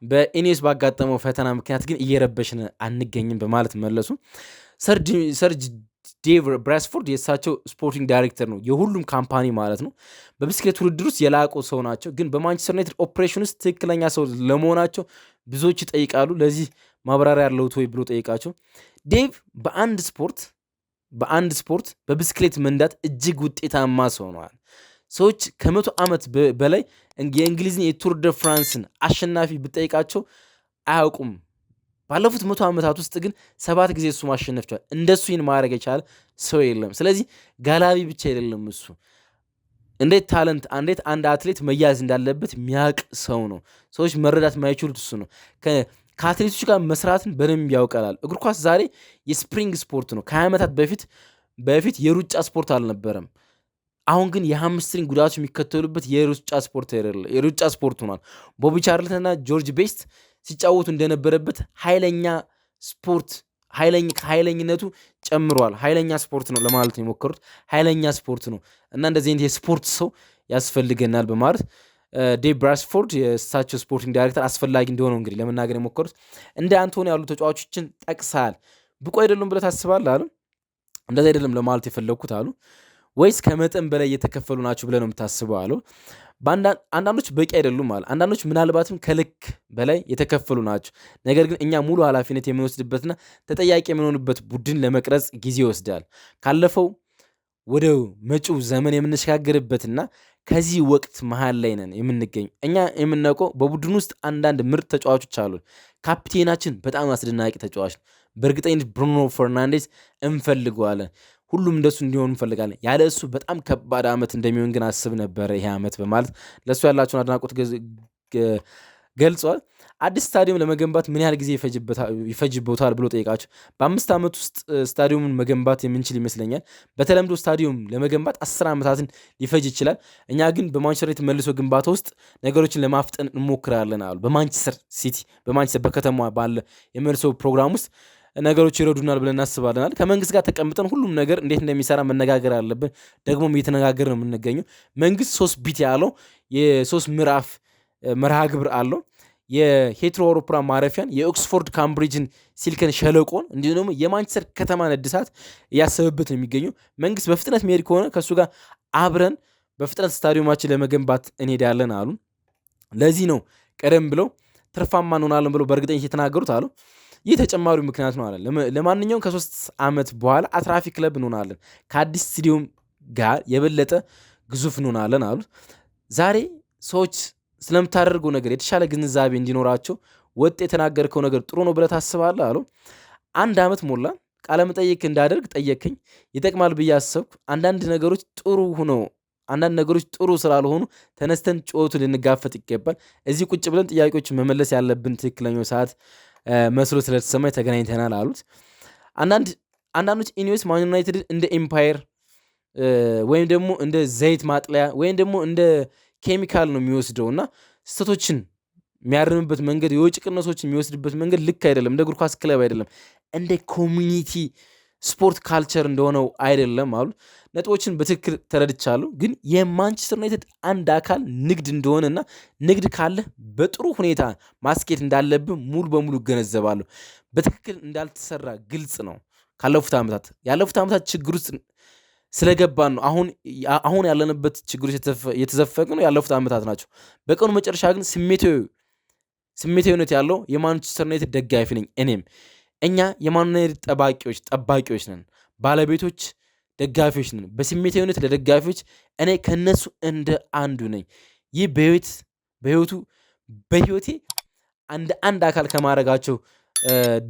በኢኒዌስ ባጋጠመው ፈተና ምክንያት ግን እየረበሽን አንገኝም በማለት መለሱ። ሰር ዴቭ ብራስፎርድ የእሳቸው ስፖርቲንግ ዳይሬክተር ነው፣ የሁሉም ካምፓኒ ማለት ነው። በብስክሌት ውድድር ውስጥ የላቁ ሰው ናቸው፣ ግን በማንቸስተር ዩናይትድ ኦፕሬሽን ውስጥ ትክክለኛ ሰው ለመሆናቸው ብዙዎች ይጠይቃሉ። ለዚህ ማብራሪያ ያለው ወይ ብሎ ጠይቃቸው። ዴቭ በአንድ ስፖርት በብስክሌት መንዳት እጅግ ውጤታማ ሰው ነዋል። ሰዎች ከ100 ዓመት በላይ የእንግሊዝን የቱር ደ ፍራንስን አሸናፊ ብጠይቃቸው አያውቁም። ባለፉት 100 ዓመታት ውስጥ ግን 7 ጊዜ እሱ ማሸነፍ ችሏል። እንደሱ ይህን ማድረግ የቻለ ሰው የለም። ስለዚህ ጋላቢ ብቻ አይደለም እሱ፣ እንዴት አንድ አትሌት መያዝ እንዳለበት የሚያውቅ ሰው ነው። ሰዎች መረዳት የማይችሉት እሱ ነው። ከአትሌቶች ጋር መስራትን በደንብ ያውቃል። እግር ኳስ ዛሬ የስፕሪንግ ስፖርት ነው። ከ20 ዓመታት በፊት የሩጫ ስፖርት አልነበረም። አሁን ግን የሃምስትሪንግ ጉዳቶች የሚከተሉበት የሩጫ ስፖርት ሆኗል። ቦቢ ቻርልተንና ጆርጅ ቤስት ሲጫወቱ እንደነበረበት ኃይለኛ ስፖርት ኃይለኝነቱ ጨምሯል። ኃይለኛ ስፖርት ነው ለማለት ነው የሞከሩት። ኃይለኛ ስፖርት ነው እና እንደዚህ አይነት የስፖርት ሰው ያስፈልገናል በማለት ዴቭ ብራስፎርድ የእሳቸው ስፖርቲንግ ዳይሬክተር አስፈላጊ እንደሆነው እንግዲህ ለመናገር የሞከሩት። እንደ አንቶኒ ያሉ ተጫዋቾችን ጠቅሳል። ብቁ አይደሉም ብለህ ታስባለህ አሉ። እንደዚህ አይደለም ለማለት የፈለግኩት አሉ። ወይስ ከመጠን በላይ እየተከፈሉ ናቸው ብለህ ነው የምታስበው አሉ። አንዳንዶች በቂ አይደሉም አለ። አንዳንዶች ምናልባትም ከልክ በላይ የተከፈሉ ናቸው። ነገር ግን እኛ ሙሉ ኃላፊነት የምንወስድበትና ተጠያቂ የምንሆንበት ቡድን ለመቅረጽ ጊዜ ይወስዳል። ካለፈው ወደ መጪው ዘመን የምንሸጋገርበትና ከዚህ ወቅት መሀል ላይ ነን የምንገኝ። እኛ የምናውቀው በቡድን ውስጥ አንዳንድ ምርጥ ተጫዋቾች አሉን። ካፕቴናችን በጣም አስደናቂ ተጫዋች ነው። በእርግጠኝነት ብሩኖ ፈርናንዴዝ እንፈልገዋለን። ሁሉም እንደሱ እንዲሆኑ እንፈልጋለን። ያለ እሱ በጣም ከባድ ዓመት እንደሚሆን ግን አስብ ነበረ ይሄ ዓመት በማለት ለእሱ ያላቸውን አድናቆት ገልጸዋል። አዲስ ስታዲየም ለመገንባት ምን ያህል ጊዜ ይፈጅበታል ብሎ ጠይቃቸው። በ5 ዓመት ውስጥ ስታዲየሙን መገንባት የምንችል ይመስለኛል። በተለምዶ ስታዲየም ለመገንባት 10 ዓመታትን ሊፈጅ ይችላል። እኛ ግን በማንቸስተር ዩናይትድ መልሶ ግንባታ ውስጥ ነገሮችን ለማፍጠን እንሞክራለን አሉ። በማንቸስተር በከተማ ባለ የመልሶ ፕሮግራም ውስጥ ነገሮች ይረዱናል ብለን እናስባለናል። ከመንግስት ጋር ተቀምጠን ሁሉም ነገር እንዴት እንደሚሰራ መነጋገር አለብን። ደግሞም እየተነጋገር ነው የምንገኘው። መንግስት 3 ቢት ያለው የ3 ምዕራፍ መርሃ ግብር አለው። የሄትሮ አውሮፕላን ማረፊያን፣ የኦክስፎርድ ካምብሪጅን፣ ሲልከን ሸለቆን እንዲሁም ደግሞ የማንቸስተር ከተማን እድሳት እያሰበበት ነው የሚገኘው። መንግስት በፍጥነት መሄድ ከሆነ ከእሱ ጋር አብረን በፍጥነት ስታዲየማችን ለመገንባት እንሄዳለን አሉ። ለዚህ ነው ቀደም ብለው ትርፋማ እንሆናለን ብለው በእርግጠኝነት የተናገሩት አሉ። ይህ ተጨማሪ ምክንያት ነው አለ። ለማንኛውም ከ3 ዓመት በኋላ አትራፊ ክለብ እንሆናለን፣ ከአዲስ ስታዲየም ጋር የበለጠ ግዙፍ እንሆናለን አሉ። ዛሬ ሰዎች ስለምታደርገው ነገር የተሻለ ግንዛቤ እንዲኖራቸው ወጥ የተናገርከው ነገር ጥሩ ነው ብለህ ታስባለህ አሉ። 1 ዓመት ሞላ። ቃለመጠይቅ እንዳደርግ ጠየከኝ። ይጠቅማል ብዬ አሰብኩ። አንዳንድ ነገሮች ጥሩ ስላልሆኑ ተነስተን ጩኸቱ ልንጋፈጥ ይገባል። እዚህ ቁጭ ብለን ጥያቄዎችን መመለስ ያለብን ትክክለኛው ሰዓት መስሎ ስለተሰማኝ ተገናኝተናል አሉት። አንዳንዶች ኢኒዌስ ማን ዩናይትድ እንደ ኤምፓየር ወይም ደግሞ እንደ ዘይት ማጥለያ ወይም ደግሞ እንደ ኬሚካል ነው የሚወስደው እና ስህተቶችን የሚያርምበት መንገድ፣ የወጪ ቅነሶችን የሚወስድበት መንገድ ልክ አይደለም። እንደ እግር ኳስ ክለብ አይደለም፣ እንደ ኮሚኒቲ ስፖርት ካልቸር እንደሆነው አይደለም አሉ። ነጥቦችን በትክክል ተረድቻለሁ። ግን የማንቸስተር ዩናይትድ አንድ አካል ንግድ እንደሆነና ንግድ ካለ በጥሩ ሁኔታ ማስኬት እንዳለብን ሙሉ በሙሉ እገነዘባለሁ። በትክክል እንዳልተሰራ ግልጽ ነው። ያለፉት ዓመታት ችግር ውስጥ ስለገባን ነው አሁን ያለንበት ችግር ውስጥ የተዘፈቅነው ያለፉት ዓመታት ናቸው። በቀኑ መጨረሻ ግን ስሜታዊነት ያለው የማንቸስተር ዩናይትድ ደጋፊ ነኝ እኔም። እኛ የማን ዩናይትድ ጠባቂዎች ነን፣ ባለቤቶች ደጋፊዎች ነን። በስሜታዊነት ለደጋፊዎች እኔ ከነሱ እንደ አንዱ ነኝ። ይህ በህይወቴ አንድ አካል ከማድረጋቸው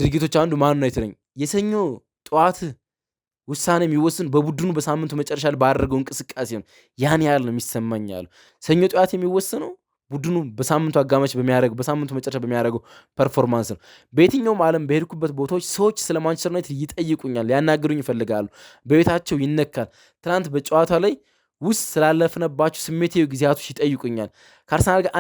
ድርጊቶች አንዱ ማን ዩናይትድ ነኝ። የሰኞ ጠዋት ውሳኔ የሚወስን በቡድኑ በሳምንቱ መጨረሻ ላይ ባደረገው እንቅስቃሴ ነው። ያን ያህል ነው የሚሰማኝ ያሉ ሰኞ ጠዋት የሚወሰነው ቡድኑ በሳምንቱ መጨረሻ በሚያደርገው ፐርፎርማንስ ነው። በየትኛውም ዓለም በሄድኩበት ቦታዎች ሰዎች ስለ ማንቸስተር ዩናይትድ ይጠይቁኛል፣ ሊያናግሩኝ ይፈልጋሉ፣ በቤታቸው ይነካል። ትናንት በጨዋታ ላይ ውስጥ ስላለፍነባቸው ስሜታዊ ጊዜያቶች ይጠይቁኛል። ከአርሰናል ጋር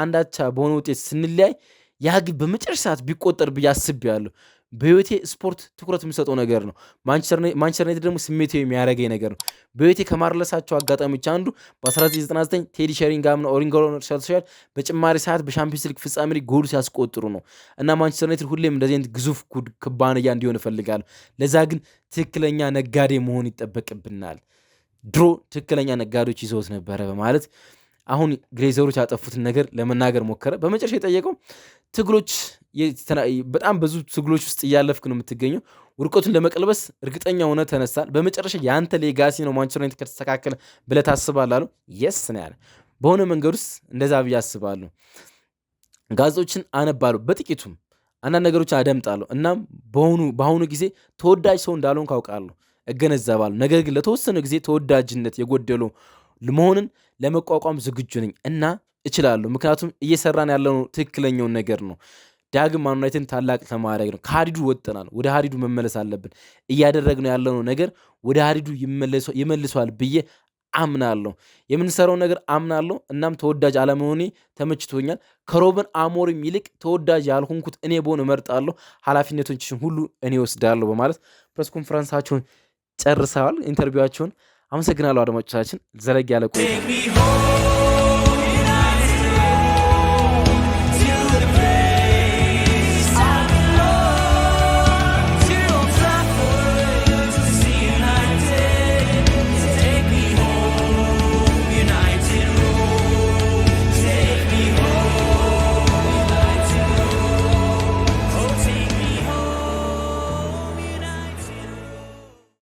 አንዳቻ በሆነ ውጤት ስንለያይ ያ ግብ በመጨረሻ ሰዓት ቢቆጠር ብዬ አስቤያለሁ። በህይወቴ ስፖርት ትኩረት የሚሰጠው ነገር ነው። ማንቸስተር ዩናይትድ ደግሞ ስሜታዊ የሚያደርገኝ ነገር ነው። በህይወቴ ከማርለሳቸው አጋጣሚዎች አንዱ በ1999 ቴዲ ሼሪንግሃምና ኦሊ ጉናር ሶልሻየር በጭማሪ ሰዓት በሻምፒዮንስ ሊግ ፍጻሜ ላይ ጎል ሲያስቆጥሩ ነው። እና ማንቸስተር ዩናይትድ ሁሌም እንደዚህ አይነት ግዙፍ ኩባንያ እንዲሆን እፈልጋለሁ። ለዛ ግን ትክክለኛ ነጋዴ መሆን ይጠበቅብናል። ድሮ ትክክለኛ ነጋዴዎች ይዘውት ነበረ በማለት አሁን ግሌዘሮች ያጠፉትን ነገር ለመናገር ሞከረ። በመጨረሻ የጠየቀው በጣም ብዙ ትግሎች ውስጥ እያለፍክ ነው የምትገኘው። ውድቀቱን ለመቀልበስ እርግጠኛ ሆነ ተነሳል። በመጨረሻ የአንተ ሌጋሲ ነው ማንቸስተር ዩናይትድ ከተስተካከለ ብለህ ታስባለህ አሉ። የስ ነው ያለ። በሆነ መንገድ ውስጥ እንደዛ ብዬ አስባለሁ። ጋዜጦችን አነባለሁ፣ በጥቂቱም አንዳንድ ነገሮችን አደምጣለሁ። እናም በአሁኑ ጊዜ ተወዳጅ ሰው እንዳልሆን ካውቃለሁ፣ እገነዘባለሁ። ነገር ግን ለተወሰነ ጊዜ ተወዳጅነት የጎደለው መሆንን ለመቋቋም ዝግጁ ነኝ እና እችላለሁ። ምክንያቱም እየሰራን ያለነው ትክክለኛውን ነገር ነው። ዳግም ማን ዩናይትድን ታላቅ ለማድረግ ነው። ከሀዲዱ ወጥተናል፣ ወደ ሀዲዱ መመለስ አለብን። እያደረግነው ያለነው ነገር ወደ ሀዲዱ ይመልሷል ብዬ አምናለሁ። የምንሰራው ነገር አምናለሁ። እናም ተወዳጅ አለመሆኔ ተመችቶኛል። ከሮበን አሞሪም ይልቅ ተወዳጅ ያልሆንኩት እኔ ብሆን እመርጣለሁ። ኃላፊነቶችን ሁሉ እኔ ወስዳለሁ በማለት ፕሬስ ኮንፈረንሳቸውን ጨርሰዋል። ኢንተርቪዋቸውን። አመሰግናለሁ አድማጮቻችን። ዘለግ ያለ ቆይታ